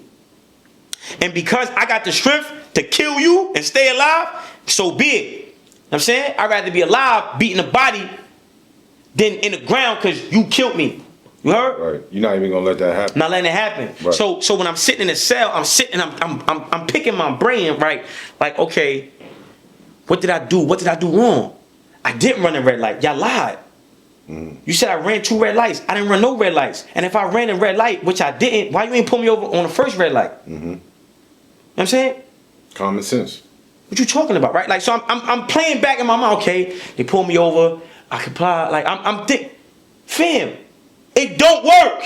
B: And because I got the strength to kill you and stay alive, so be it. You know what I'm saying? I'd rather be alive, beating the body, than in the ground because you killed me. You heard?
C: Right. You're not even gonna let that happen.
B: Not letting it happen. Right. So when I'm sitting in a cell, I'm picking my brain, right? Like, okay, what did I do? What did I do wrong? I didn't run a red light. Y'all lied. You said I ran 2 red lights. I didn't run no red lights. And if I ran a red light, which I didn't, why you ain't pull me over on the first red light? You know what I'm saying?
C: Common sense.
B: What you talking about, right? Like, so I'm playing back in my mind. Okay, they pull me over. I comply. Like, I'm thick. Fam, it don't work.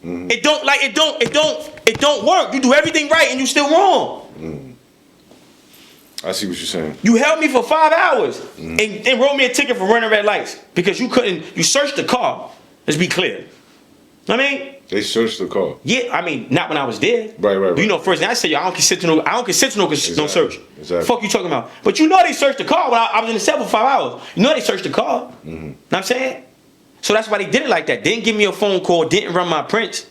B: It don't work. You do everything right and you still wrong.
C: I see what you're saying.
B: You held me for 5 hours and wrote me a ticket for running red lights because you searched the car. Let's be clear. You know what I mean?
C: They searched the car.
B: Yeah, I mean, not when I was there.
C: Right.
B: You know, first thing I said, yo, I don't consent to no search.
C: Exactly.
B: Fuck you talking about. But you know they searched the car when I was in the cell for 5 hours. You know they searched the car. Know what I'm saying? So that's why they did it like that. Didn't give me a phone call, didn't run my prints.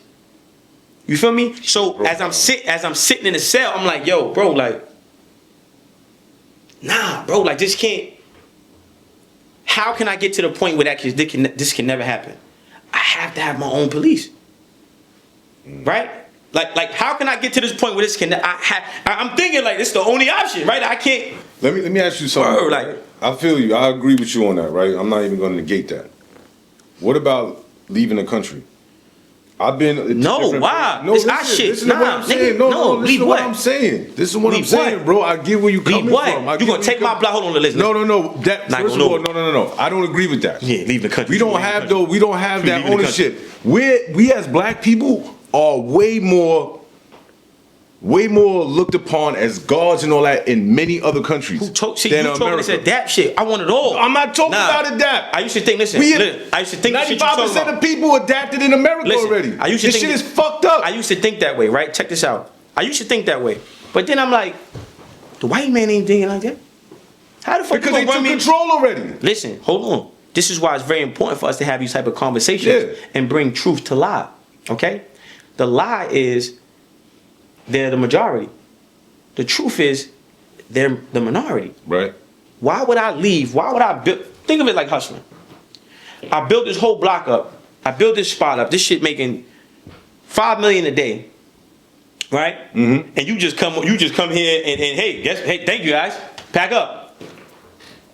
B: You feel me? So as I'm sitting in the cell, I'm like, yo, bro, like, nah, bro, like, this can't. How can I get to the point where this can never happen? I have to have my own police. Right? Like, how can I get to this point where this can? I'm thinking like this is the only option, right? I can't.
C: Let me ask you something.
B: Bro, like,
C: I feel you. I agree with you on that, right? I'm not even going to negate that. What about leaving the country? I've been.
B: No, why?
C: No,
B: it's our shit.
C: Listen to what I'm saying. No, listen to what I'm saying. This is what I'm saying, bro. I get where you coming from.
B: You gonna take my block? Hold on, listen.
C: No. That first of all, no. I don't agree with that.
B: Yeah, leave the country.
C: We don't have that ownership. We as black people are way more looked upon as gods and all that in many other countries.
B: You talking this adapt shit. I want it all.
C: I'm not talking about adapt.
B: I used to think, listen, I used to think
C: 95% of people adapted in America already. This shit is fucked up.
B: I used to think that way, right? Check this out. I used to think that way. But then I'm like, the white man ain't thinking like that. How the fuck
C: because they took control already.
B: Listen, hold on. This is why it's very important for us to have these type of conversations and bring truth to lie. Okay? The lie is they're the majority. The truth is they're the minority.
C: Right.
B: Why would I leave? Why would I build? Think of it like hustling. I built this whole block up. I built this spot up. This shit making $5 million a day. Right? Mm-hmm. And you just come here and hey, thank you guys. Pack up.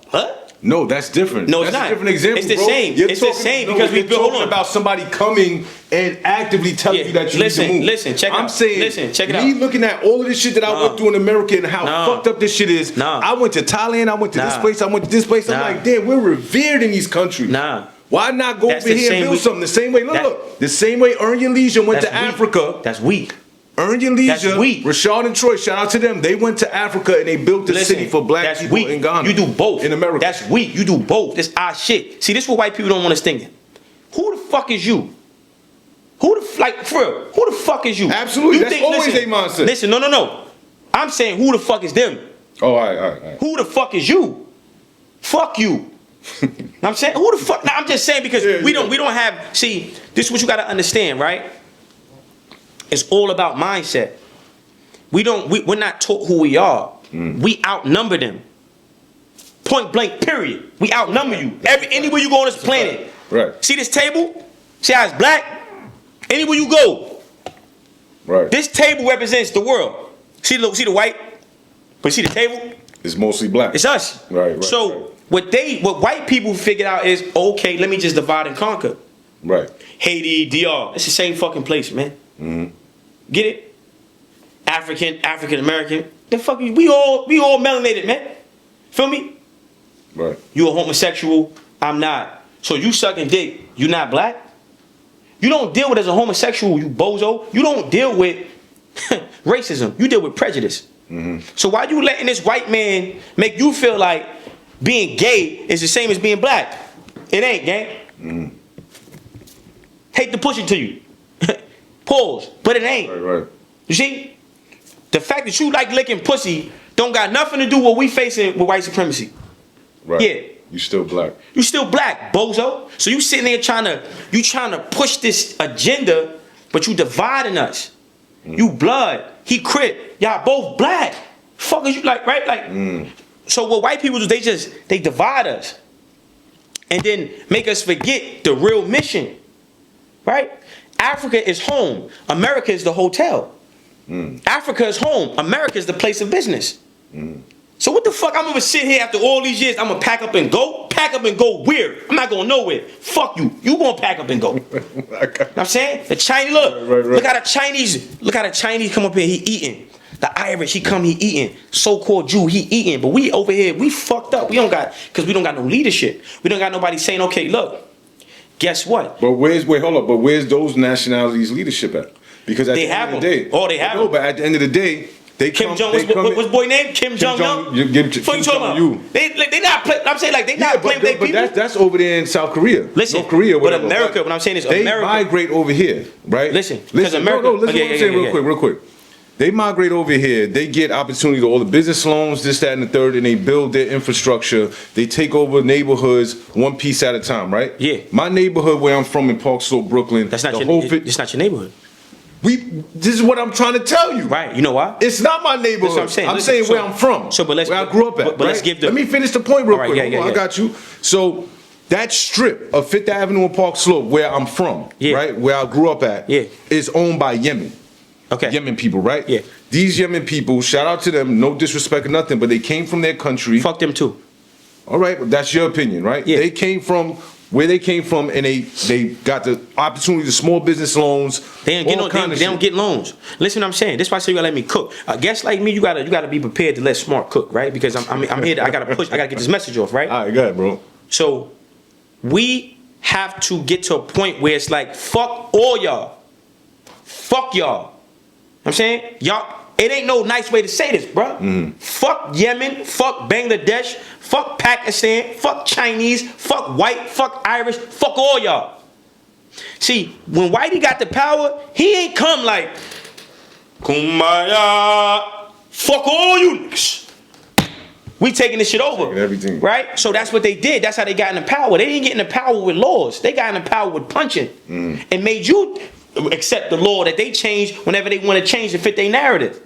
B: What?
C: No, that's different.
B: No, it's
C: that's
B: not.
C: A different example,
B: it's the
C: bro.
B: same. It's the same because we're
C: talking about somebody coming and actively telling you that you need to move.
B: Listen, check it out.
C: I'm saying,
B: check it out.
C: Me looking at all of this shit that I went through in America and how fucked up this shit is. I went to Thailand. I went to this place. I went to this place. I'm like, damn, we're revered in these countries. Why not go over here and build something the same way? Look. The same way Earn Your Leisure went to Africa.
B: That's weak.
C: Earn Your Leisure, Rashad and Troy, shout out to them. They went to Africa and they built a city for black people in Ghana.
B: You do both.
C: In America.
B: That's weak. You do both. That's our shit. See, this is what white people don't want us thinking. Who the fuck is you? For real, who the fuck is you?
C: Absolutely, that's always their mindset.
B: Listen, no. I'm saying who the fuck is them?
C: Oh, all right.
B: Who the fuck is you? Fuck you. I'm saying, who the fuck? Now, I'm just saying because we don't have, see, this is what you gotta understand, right? It's all about mindset. We're not taught who we are. We outnumber them. Point blank, period. We outnumber you. Anywhere you go on this planet.
C: Right.
B: See this table? See how it's black? Anywhere you go.
C: Right.
B: This table represents the world. See the white? But see the table?
C: It's mostly black.
B: It's us.
C: Right.
B: So what white people figured out is, okay, let me just divide and conquer.
C: Right.
B: Haiti, DR. It's the same fucking place, man. Mm-hmm. Get it? African American. The fuck we all melanated, man. Feel me?
C: Right.
B: You a homosexual, I'm not. So you sucking dick, you not black? You don't deal with as a homosexual, you bozo. You don't deal with racism. You deal with prejudice. Mm-hmm. So why you letting this white man make you feel like being gay is the same as being black? It ain't, gang. Mm-hmm. Hate to push it to you. Pause. But it ain't.
C: Right.
B: You see? The fact that you like licking pussy don't got nothing to do with what we facing with white supremacy.
C: Right.
B: Yeah.
C: You still black.
B: You still black, bozo. So you sitting there trying to push this agenda, but you dividing us. You blood. He crip. Y'all both black. Fuck is you like, right? Like, so what white people do, they divide us. And then make us forget the real mission. Right? Africa is home. America is the hotel. Africa is home. America is the place of business. So what the fuck? I'm gonna sit here after all these years. I'm gonna pack up and go. Pack up and go where? I'm not going nowhere. Fuck you. You gonna pack up and go. You know what I'm saying? The Chinese look how the Chinese come up here. He eating. The Irish he eating. So-called Jew he eating. But we over here we fucked up. We don't got no leadership. We don't got nobody saying, okay, look. Guess what?
C: But where's those nationalities' leadership at? Because at the end of the day,
B: they have.
C: No, but at the end of the day, they
B: Kim
C: come.
B: Jong. What's boy name? Kim Jong Un. What you talking about? They not play. I'm saying like they not playing their people.
C: But that's over there in South Korea.
B: Listen,
C: North Korea, whatever.
B: But America. What I'm saying is
C: they
B: America.
C: migrate over here, right?
B: Listen, America.
C: No, listen. What I'm saying real quick. They migrate over here. They get opportunity to all the business loans, this, that, and the third, and they build their infrastructure. They take over neighborhoods one piece at a time, right?
B: Yeah.
C: My neighborhood where I'm from in Park Slope, Brooklyn.
B: That's not it's not your neighborhood.
C: This is what I'm trying to tell you.
B: Right. You know why?
C: It's not my neighborhood.
B: That's what I'm saying.
C: I'm saying where I'm from.
B: So, where
C: I grew up at.
B: But let's give the.
C: Let me finish the point real quick.
B: Yeah.
C: I got you. So that strip of Fifth Avenue and Park Slope, where I'm from, right, where I grew up at, is owned by Yemen.
B: Okay.
C: Yemen people, right?
B: Yeah.
C: These Yemen people, shout out to them, no disrespect or nothing, but they came from their country.
B: Fuck them too.
C: All right, but that's your opinion, right?
B: Yeah.
C: They came from where they came from, and they got the opportunity to small business loans.
B: They don't get loans. Listen, what I'm saying. This is why I say you gotta let me cook. A guest like me, you gotta be prepared to let smart cook, right? Because I'm here. I gotta get this message off, right?
C: All right, go ahead, bro.
B: So we have to get to a point where it's like, fuck all y'all. Fuck y'all. I'm saying, y'all, it ain't no nice way to say this, bro. Fuck Yemen, fuck Bangladesh, fuck Pakistan, fuck Chinese, fuck white, fuck Irish, fuck all y'all. See, when Whitey got the power, he ain't come like, kumbaya, fuck all you niggas. We taking this shit over.
C: Taking everything.
B: Right? So that's what they did. That's how they got into power. They didn't get into power with laws. They got into power with punching. And made you accept the law that they change whenever they want to change to fit their narrative.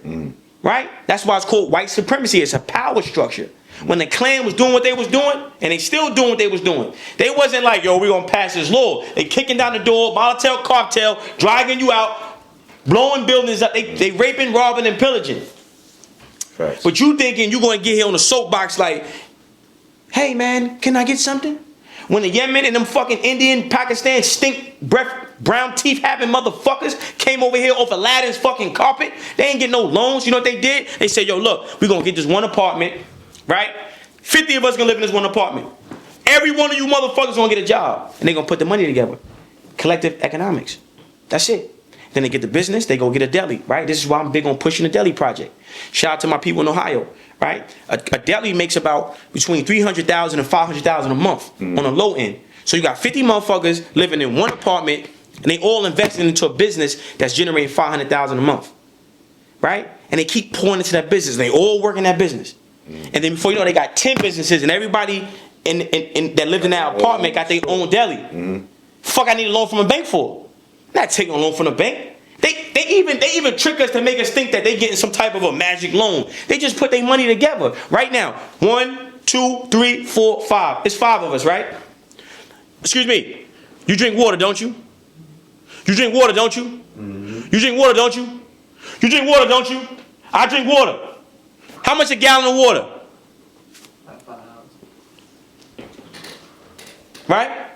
B: Right? That's why it's called white supremacy. It's a power structure. When the Klan was doing what they was doing, and they still doing what they was doing, they wasn't like, yo, we gonna pass this law. They kicking down the door, Molotov cocktail, dragging you out, blowing buildings up. They raping, robbing, and pillaging.
C: Facts.
B: But you thinking you gonna get here on a soapbox like, hey man, can I get something? When the Yemen and them fucking Indian, Pakistan stink breath, brown teeth having motherfuckers came over here off Aladdin's fucking carpet, they ain't get no loans. You know what they did? They said, yo, look, we gonna get this one apartment, right? 50 of us gonna live in this one apartment. Every one of you motherfuckers gonna get a job. And they gonna put the money together. Collective economics. That's it. Then they get the business, they go get a deli, right? This is why I'm big on pushing the deli project. Shout out to my people in Ohio, right? A deli makes about between $300,000 and $500,000 a month on the low end. So you got 50 motherfuckers living in one apartment, and they all investing into a business that's generating $500,000 a month, right? And they keep pouring into that business. They all work in that business. And then before you know, they got 10 businesses, and everybody in that lived in that apartment got their own deli. Fuck, I need a loan from a bank for? Not taking a loan from the bank. They even trick us to make us think that they getting some type of a magic loan. They just put their money together. Right now, 1, 2, 3, 4, 5. It's 5 of us, right? Excuse me. You drink water, don't you? You drink water, don't you? You drink water, don't you? You drink water, don't you? I drink water. How much a gallon of water? Right?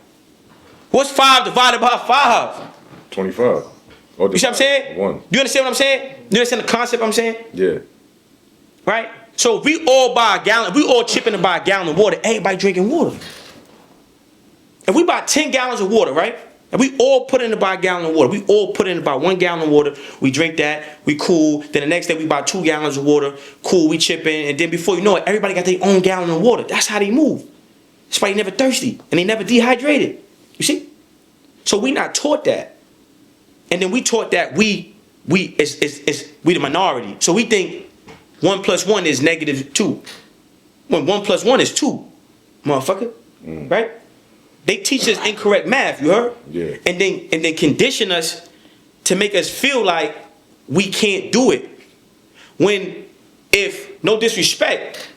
B: What's 5 divided by 5?
C: 25.
B: You see what I'm saying?
C: 1.
B: You understand what I'm saying? You understand the concept I'm saying?
C: Yeah.
B: Right? So if we all buy a gallon, we all chip in to buy a gallon of water, everybody drinking water. If we buy 10 gallons of water, right? And we all put in to buy a gallon of water. We all put in about 1 gallon of water. We drink that. We cool. Then the next day we buy 2 gallons of water. Cool. We chip in. And then before you know it, everybody got their own gallon of water. That's how they move. That's why they never thirsty. And they never dehydrated. You see? So we not taught that. And then we taught that we the minority. So we think 1 + 1 is -2. When 1 + 1 is 2. Motherfucker. Right? They teach us incorrect math, you heard?
C: Yeah.
B: And then condition us to make us feel like we can't do it. When, if, no disrespect,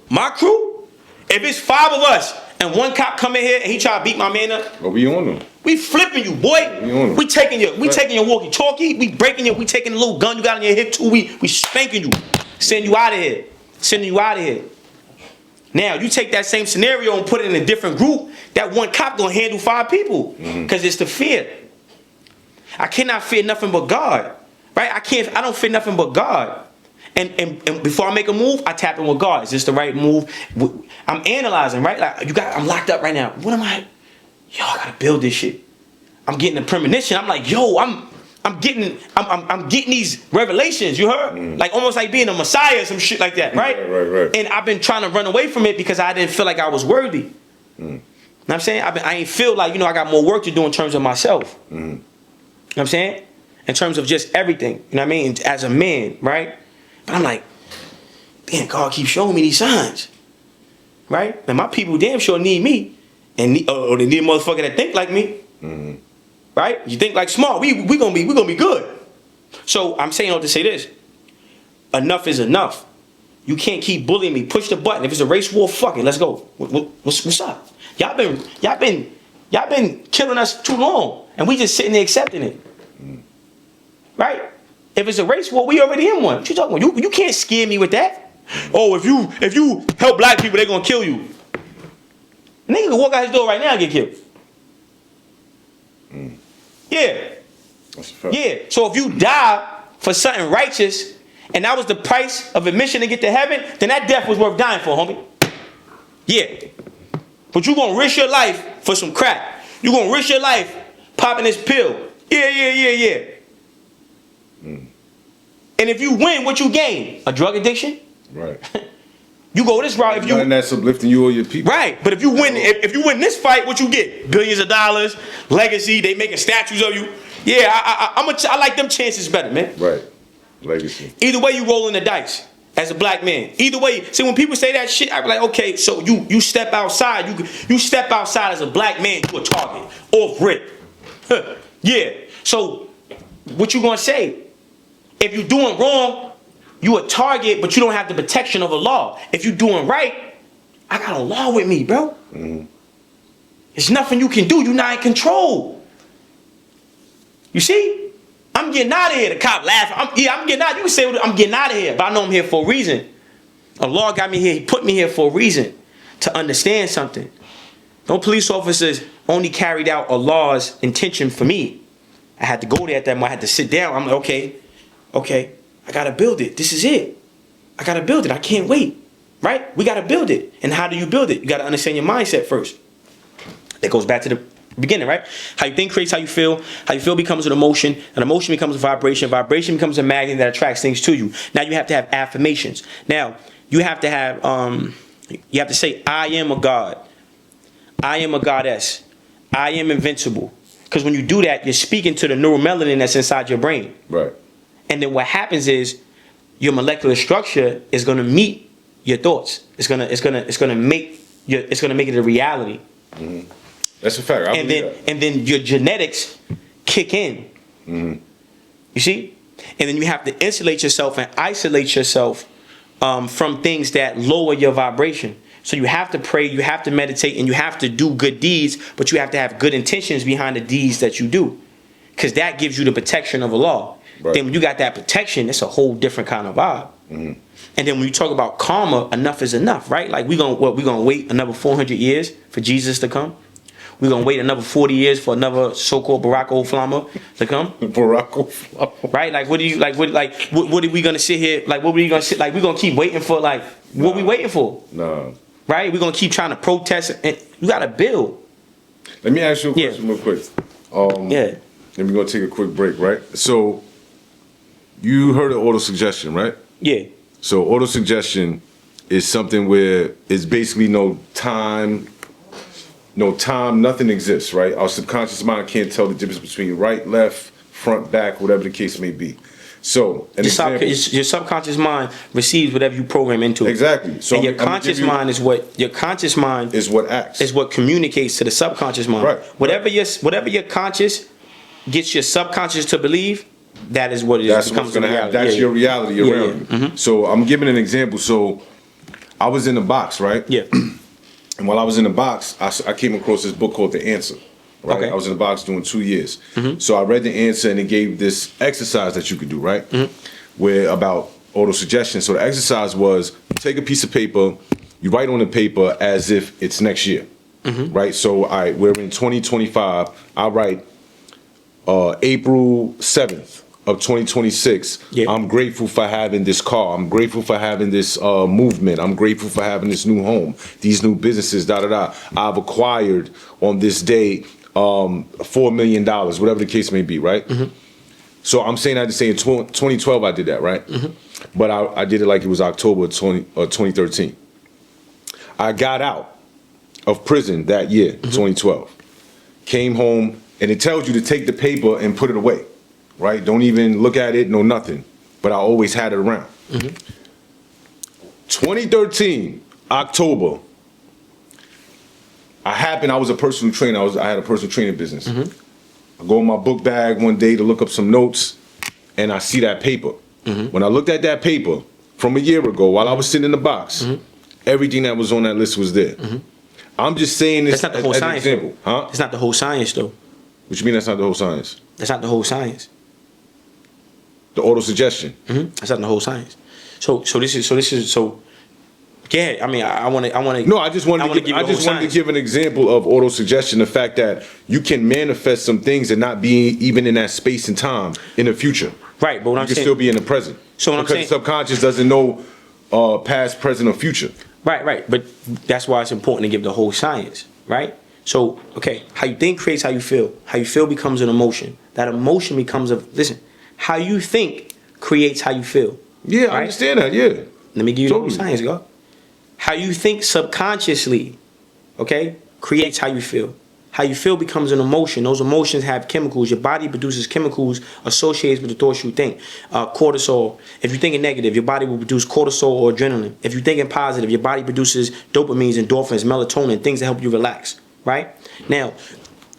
B: my crew, if it's 5 of us and 1 cop come in here and he try to beat my man up,
C: But we on them.
B: we flipping you, boy. We taking your walkie-talkie, we breaking your, we taking the little gun you got on your hip too, we spanking you, sending you out of here, sending you out of here. Now, you take that same scenario and put it in a different group, that 1 cop gonna handle 5 people. Because it's the fear. I cannot fear nothing but God. Right? I don't fear nothing but God. And before I make a move, I tap in with God. Is this the right move? I'm analyzing, right? Like I'm locked up right now. What am I? Yo, I gotta build this shit. I'm getting a premonition. I'm like, yo, I'm getting these revelations, you heard? Like almost like being a messiah or some shit like that, right?
C: Right.
B: And I've been trying to run away from it because I didn't feel like I was worthy. You know what I'm saying? I ain't feel like, I got more work to do in terms of myself. You know what I'm saying? In terms of just everything, you know what I mean? As a man, right? But I'm like, damn, God keeps showing me these signs, right? And my people damn sure need me, or they need a motherfucker that think like me. Right? You think like smart. We gonna be good. So I'm saying all to say this. Enough is enough. You can't keep bullying me. Push the button. If it's a race war, fuck it. Let's go. What's up? Y'all been killing us too long, and we just sitting there accepting it. Right? If it's a race war, we already in one. What you talking about? You can't scare me with that. Oh, if you help black people, they're gonna kill you. A nigga can walk out his door right now and get killed. Yeah.
C: That's a fact.
B: Yeah. So if you die for something righteous and that was the price of admission to get to heaven, then that death was worth dying for, homie. Yeah. But you gonna risk your life for some crack. You gonna risk your life popping this pill. Yeah. And if you win, what you gain? A drug addiction?
C: Right.
B: You go this route if you
C: nothing that's uplifting you or your people.
B: Right, but if you win this fight, what you get? Billions of dollars, legacy. They making statues of you. Yeah, I like them chances better, man.
C: Right, legacy.
B: Either way, you rolling the dice. as a black man. Either way, see, when people say that shit, I be like, okay, so you step outside, you step outside as a black man, you a target. Off rip. Yeah. So what you gonna say? If you doing wrong, you a target, but you don't have the protection of a law. If you doing right, I got a law with me, bro. There's nothing you can do. You're not in control. You see? I'm getting out of here. The cop laughing. I'm getting out. You can say I'm getting out of here, but I know I'm here for a reason. Allah got me here. He put me here for a reason, to understand something. No police officers only carried out Allah's intention for me. I had to go there at that moment. I had to sit down. I'm like, okay, I gotta build it. This is it. I gotta build it. I can't wait. Right? We gotta build it. And how do you build it? You gotta understand your mindset first. That goes back to the beginning, right? How you think creates how you feel. How you feel becomes an emotion. An emotion becomes a vibration. Vibration becomes a magnet that attracts things to you. Now you have to have affirmations. Now you have to have you have to say, I am a god. I am a goddess. I am invincible. Because when you do that, you're speaking to the neuromelanin that's inside your brain.
C: Right.
B: And then what happens is your molecular structure is gonna meet your thoughts. It's gonna make it a reality.
C: Mm-hmm. That's a fact.
B: And then your genetics kick in.
C: Mm-hmm.
B: You see? And then you have to insulate yourself and isolate yourself from things that lower your vibration. So you have to pray, you have to meditate, and you have to do good deeds, but you have to have good intentions behind the deeds that you do. Because that gives you the protection of Allah. Right. Then when you got that protection, it's a whole different kind of vibe. Mm-hmm. And then when you talk about karma, enough is enough, right? Like we gonna wait another 400 years for Jesus to come? We're gonna wait another 40 years for another so-called Barack Obama to come?
C: Barack Obama.
B: Right? Like what are we gonna sit here? Like what are we gonna sit? Like we gonna keep waiting for? Like what we waiting for?
C: No.
B: Right? We're gonna keep trying to protest, and you gotta build.
C: Let me ask you a question real quick.
B: Yeah.
C: Then we're gonna take a quick break, right? So you heard of auto-suggestion, right?
B: Yeah.
C: So auto-suggestion is something where it's basically no time, nothing exists, right? Our subconscious mind can't tell the difference between right, left, front, back, whatever the case may be. So
B: your subconscious mind receives whatever you program into it.
C: Exactly. So
B: and your conscious mind is what
C: acts.
B: Is what communicates to the subconscious mind.
C: Right.
B: Whatever your conscious gets your subconscious to believe, that is what it is.
C: That's what's gonna happen. That's your reality around you. Mm-hmm. So I'm giving an example. So I was in the box, right?
B: Yeah.
C: And while I was in the box, I came across this book called The Answer. Right?
B: Okay.
C: I was in the box doing 2 years.
B: Mm-hmm.
C: So I read The Answer, and it gave this exercise that you could do, right? Mm-hmm. Where about auto-suggestion. So the exercise was, you take a piece of paper, you write on the paper as if it's next year, mm-hmm. right? So we're in 2025. I write April 7th of 2026. Yeah. I'm grateful for having this car. I'm grateful for having this movement. I'm grateful for having this new home, these new businesses, I've acquired on this day $4 million, whatever the case may be, right? Mm-hmm. So I'm saying in 2012 I did that, right? Mm-hmm. But I did it like it was October 2013. I got out of prison that year, mm-hmm. 2012. Came home, and it tells you to take the paper and put it away, right? Don't even look at it, no nothing. But I always had it around. Mm-hmm. 2013, October, I was a personal trainer. I had a personal training business. Mm-hmm. I go in my book bag one day to look up some notes, and I see that paper. Mm-hmm. When I looked at that paper from a year ago, while I was sitting in the box, mm-hmm. everything that was on that list was there. Mm-hmm. I'm just saying this
B: as an example.
C: Huh?
B: It's not the whole science, though.
C: What you mean that's not the whole science?
B: That's not the whole science.
C: The auto-suggestion.
B: Mm-hmm. That's not the whole science. So this is. Yeah, I mean, I want to.
C: No, I just wanted to give an example of auto-suggestion. The fact that you can manifest some things and not be even in that space and time in the future.
B: Right, but what I'm saying,
C: you can still be in the present.
B: So what I'm saying,
C: because the subconscious doesn't know past, present, or future.
B: Right. But that's why it's important to give the whole science, right? So, okay, how you think creates how you feel. How you feel becomes an emotion. That emotion becomes how you think creates how you feel.
C: Yeah, right? I understand that, yeah.
B: Let me give you the whole science, go. How you think subconsciously, okay, creates how you feel. How you feel becomes an emotion. Those emotions have chemicals. Your body produces chemicals associated with the thoughts you think. Cortisol. If you're thinking negative, your body will produce cortisol or adrenaline. If you're thinking positive, your body produces dopamines, endorphins, melatonin, things that help you relax. Right? Now,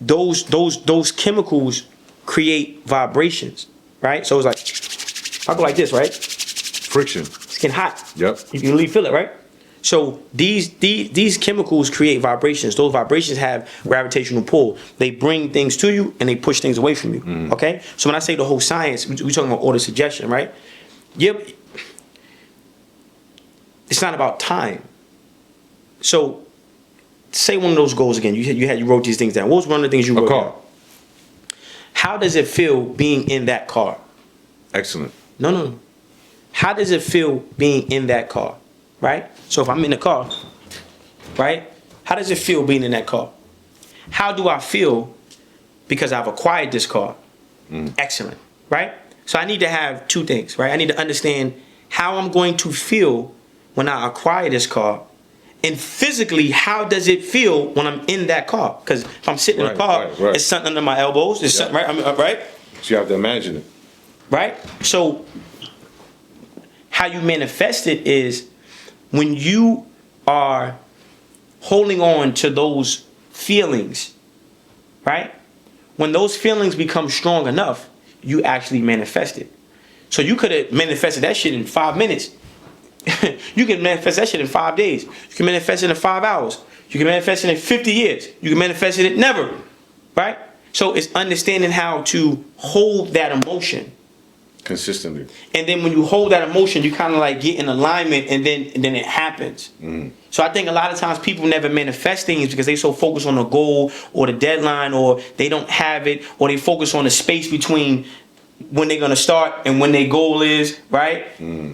B: those chemicals create vibrations. Right? So it's like, I go like this, right?
C: Friction.
B: It's getting hot.
C: Yep.
B: You can really feel it, right? So these chemicals create vibrations. Those vibrations have gravitational pull. They bring things to you and they push things away from you. Okay? So when I say the whole science, we're talking about order suggestion, right? Yep. It's not about time. So say one of those goals again. You wrote these things down. What was one of the things you wrote?
C: A car.
B: Down? How does it feel being in that car?
C: Excellent.
B: No. How does it feel being in that car? Right? So if I'm in the car, right? How does it feel being in that car? How do I feel because I've acquired this car? Excellent. Right? So I need to have two things, right? I need to understand how I'm going to feel when I acquire this car. And physically, how does it feel when I'm in that car? Because if I'm sitting in the car, it's something under my elbows. It's something, right? Right?
C: So you have to imagine it.
B: Right? So how you manifest it is when you are holding on to those feelings, right? When those feelings become strong enough, you actually manifest it. So you could have manifested that shit in 5 minutes. You can manifest that shit in 5 days. You can manifest it in 5 hours. You can manifest it in 50 years. You can manifest it never, right? So it's understanding how to hold that emotion
C: consistently.
B: And then when you hold that emotion, you kind of like get in alignment, and then it happens. So I think a lot of times people never manifest things because they so focused on the goal or the deadline, or they don't have it, or they focus on the space between when they're gonna start and when their goal is, right?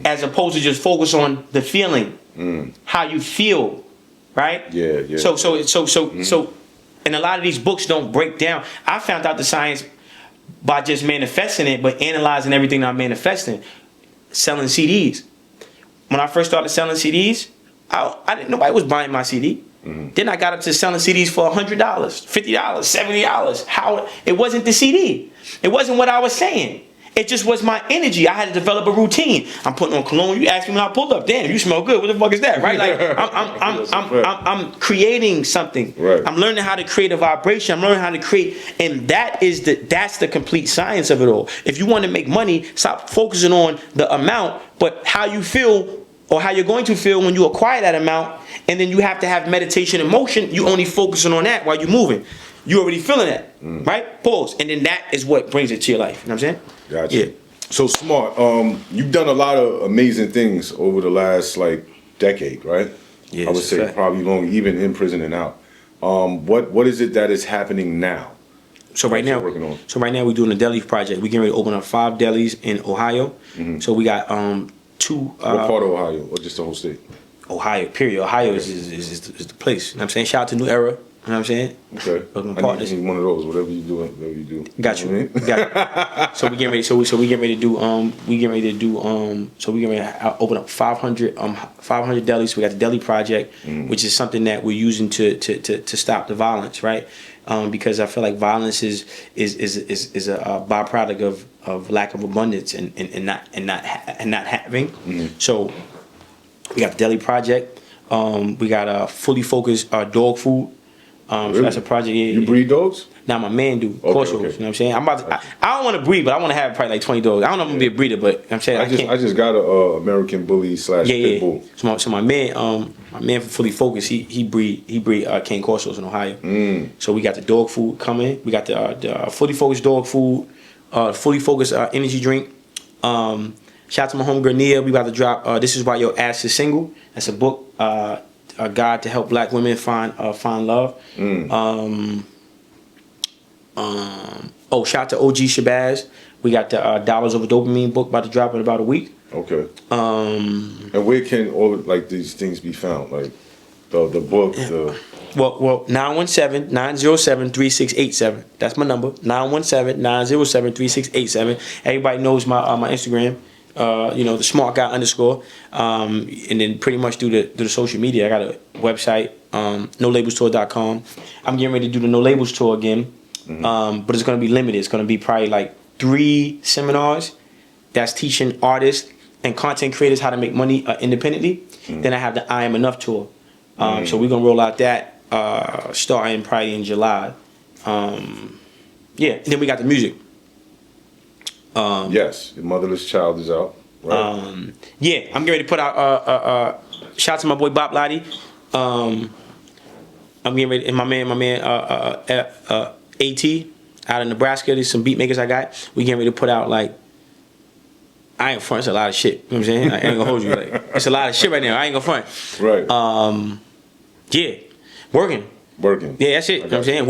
B: As opposed to just focus on the feeling, how you feel, right?
C: Yeah.
B: So, and a lot of these books don't break down. I found out the science by just manifesting it, but analyzing everything I'm manifesting. Selling CDs. When I first started selling CDs, I didn't, nobody was buying my CD. Then I got up to selling CDs for $100, $50, $70. How? It wasn't the CD. It wasn't what I was saying. It just was my energy. I had to develop a routine. I'm putting on cologne. You asked me when I pulled up. Damn, you smell good. What the fuck is that? Right? Like I'm creating something.
C: Right.
B: I'm learning how to create a vibration. I'm learning how to create, and that's the complete science of it all. If you want to make money, stop focusing on the amount, but how you feel or how you're going to feel when you acquire that amount, and then you have to have meditation and motion. You only focusing on that while you're moving. You already feeling that, right? Pause, and then that is what brings it to your life. You know what I'm saying?
C: Gotcha.
B: Yeah.
C: So Smart, you've done a lot of amazing things over the last decade, right?
B: Yeah,
C: I would say probably long, even in prison and out. What is it that is happening now?
B: So right now we're doing a deli project. We're getting ready to open up 5 delis in Ohio. So we got 2.
C: What part of Ohio, or just the whole state?
B: Ohio. Period. Ohio is the place. You know what I'm saying? Shout out to New Era. You know what I'm saying?
C: Okay. I need one of those. Whatever you do.
B: Got you.
C: Know what I mean?
B: Got you. So we getting ready. So we getting ready to do. So we getting ready to open up 500 delis. We got the deli project, which is something that we're using to stop the violence, right? Because I feel like violence is a byproduct of lack of abundance and not having. So we got the deli project. We got a fully focused dog food.
C: Really?
B: So that's a project. Yeah,
C: you breed dogs?
B: Now my man do.
C: Okay.
B: You know what I'm saying? I'm about to, I don't want to breed, but I want to have probably 20 dogs. I don't know if I'm gonna be a breeder, but you know what I'm saying
C: I just got a American bully / pit bull.
B: So my man from Fully Focused, he breed cane Corsos in Ohio. So we got the dog food coming. We got the Fully Focused dog food, Fully Focused energy drink. Shout out to my homegirl Nia. We about to drop This Is Why Your Ass Is Single. That's a book, a guide to help black women find love. Shout out to OG Shabazz. We got the Dollars Over Dopamine book about to drop in about a week.
C: Okay. And where can all these things be found? Like the book,
B: Well, 917-907-3687. That's my number. 917-907-3687. Everybody knows my Instagram. The smart guy _. And then pretty much through the social media. I got a website, nolabelstour.com. I'm getting ready to do the No Labels tour again, but it's going to be limited. It's going to be probably like 3 seminars that's teaching artists and content creators how to make money independently. Then I have the I Am Enough tour. So we're going to roll out that starting probably in July. And then we got the music.
C: Yes, Your Motherless Child is out. Right.
B: I'm getting ready to put out shout out to my boy Bob Lottie. I'm getting ready, and my man AT out of Nebraska. There's some beat makers I got. We getting ready to put out like, I ain't front, it's a lot of shit. You know what I'm saying? I ain't gonna hold you. Like, it's a lot of shit right now. I ain't gonna front.
C: Right.
B: Working.
C: Yeah,
B: that's it. You know what I'm saying?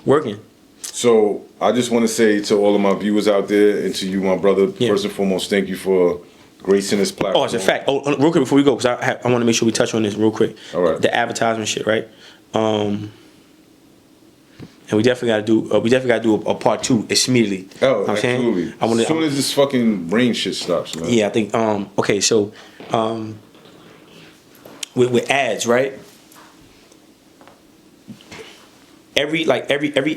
B: Working.
C: So I just want to say to all of my viewers out there and to you, my brother, first and foremost, thank you for gracing this platform.
B: Oh, it's a fact. Oh, real quick before we go, because I want to make sure we touch on this real quick.
C: All right.
B: The advertisement shit, right? And we definitely gotta do a part 2 immediately.
C: Oh,
B: you know
C: absolutely. As soon as this fucking brain shit stops, man.
B: Yeah, I think. Okay, so with ads, right? Every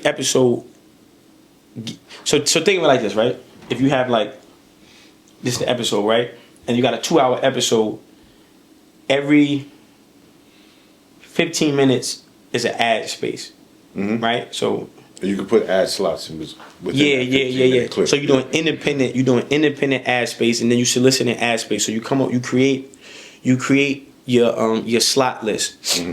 B: episode. So think of it like this, right? If you have like this is the episode, right? And you got a 2-hour episode. Every 15 minutes is an ad space, right? So
C: you can put ad slots in within
B: yeah.
C: clip.
B: So you're doing independent ad space, and then you solicit an ad space. So you come up, you create your slot list.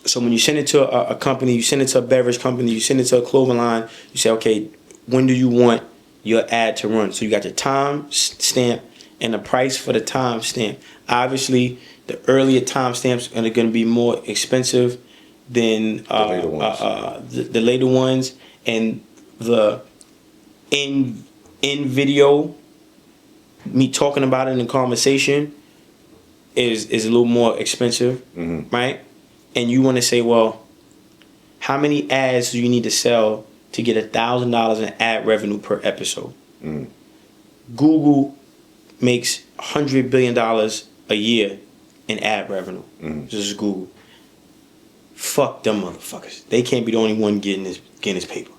B: So when you send it to a company, you send it to a beverage company, you send it to a clothing line, you say, okay, when do you want your ad to run? So you got your time stamp and the price for the time stamp. Obviously, the earlier time stamps are going to be more expensive than the later ones, and the in video, me talking about it in conversation is a little more expensive, right? And you want to say, well, how many ads do you need to sell to get $1,000 in ad revenue per episode? Google makes $100 billion a year in ad revenue. This is Google. Fuck them motherfuckers. They can't be the only one getting this paper.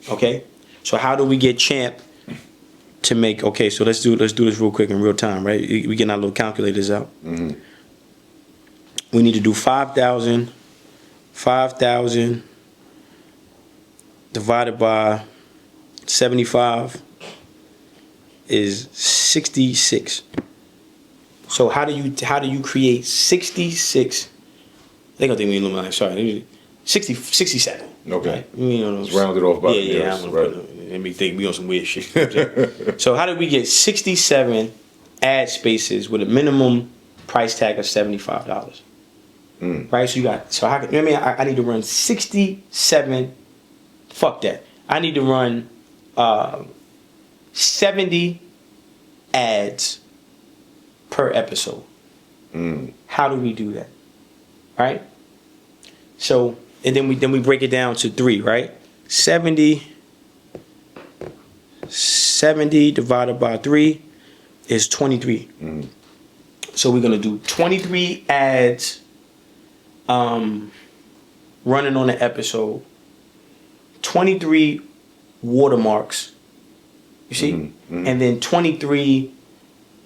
B: Okay? So how do we get Champ to make? Okay, so let's do this real quick in real time, right? We getting our little calculators out. We need to do 5,000 divided by 75 is 66. So how do you create 66? They gonna think we Illuminati. Sorry, 67.
C: Okay.
B: Right? It's
C: rounded off by
B: let me think we on some weird shit. You know what I'm saying? So how did we get 67 ad spaces with a minimum price tag of $75? Right, so how can I need to run 67. Fuck that. I need to run 70 ads per episode. How do we do that? Right. So and then we break it down to 3. Right. 70 divided by 3 is 23. So we're gonna do 23 ads. Running on the episode, 23 watermarks, you see, and then 23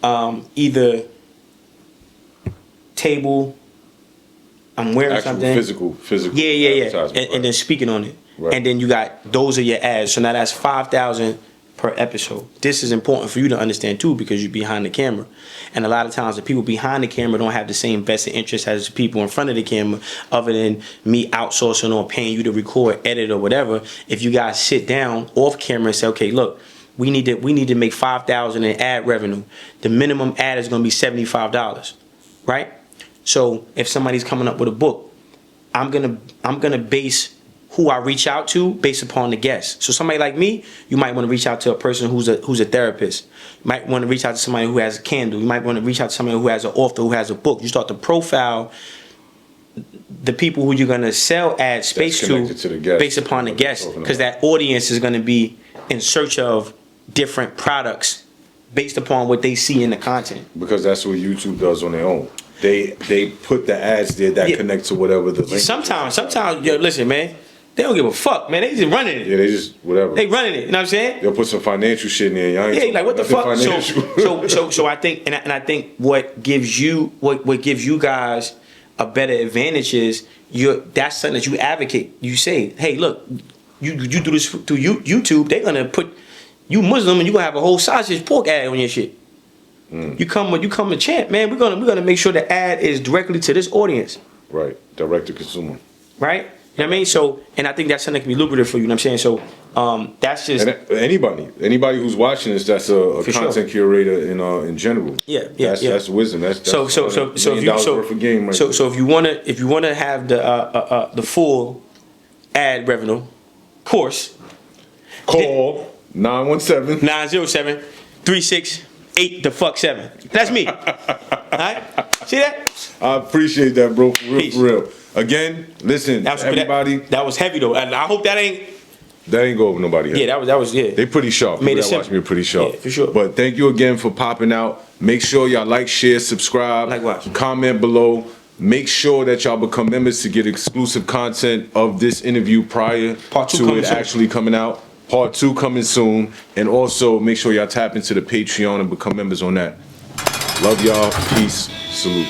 B: either table, I'm wearing
C: actual
B: something,
C: physical,
B: and then speaking on it, and then you got those are your ads. So now that's 5,000 per episode. This is important for you to understand too, because you're behind the camera, and a lot of times the people behind the camera don't have the same vested interest as the people in front of the camera, other than me outsourcing or paying you to record, edit, or whatever. If you guys sit down off camera and say, okay, look, we need to make 5,000 in ad revenue. The minimum ad is going to be $75, right? So if somebody's coming up with a book, I'm gonna base who I reach out to based upon the guest. So somebody like me, you might want to reach out to a person who's a therapist. You might want to reach out to somebody who has a candle. You might want to reach out to somebody who has an author, who has a book. You start to profile the people who you're going to sell ad space to
C: the guest,
B: based upon the guest, because that audience is going to be in search of different products based upon what they see in the content.
C: Because that's what YouTube does on their own. they put the ads there that connect to whatever the link.
B: Sometimes, yo, listen, man, they don't give a fuck, man. They just running it.
C: Yeah, they just whatever.
B: They running it. You know what I'm saying?
C: They'll put some financial shit in there. Y'all ain't
B: Like what the fuck?
C: financial.
B: So I think, and I think what gives you guys a better advantage is that's something that you advocate. You say, hey, look, you do this through YouTube. They're gonna put you Muslim and you gonna have a whole sausage pork ad on your shit. You come a champ, man. We're gonna make sure the ad is directly to this audience.
C: Right, direct to consumer.
B: Right. You know what I mean? So, and I think that's something that can be lucrative for you. You know what I'm saying? So, that's just
C: anybody who's watching this, that's a content curator in general. That's wisdom. That's
B: so if you wanna have the full ad revenue, of course,
C: call
B: 907-368-7. That's me. All right? See that?
C: I appreciate that, bro. For real. Again, listen, everybody.
B: That was heavy though. And I hope that ain't
C: go over nobody.
B: Yeah, that was.
C: They pretty sharp. People that watch me are pretty sharp.
B: Yeah, for sure.
C: But thank you again for popping out. Make sure y'all like, share, subscribe.
B: Likewise.
C: Comment below. Make sure that y'all become members to get exclusive content of this interview prior to it actually coming out. Part 2 coming soon. And also make sure y'all tap into the Patreon and become members on that. Love y'all. Peace. Salute.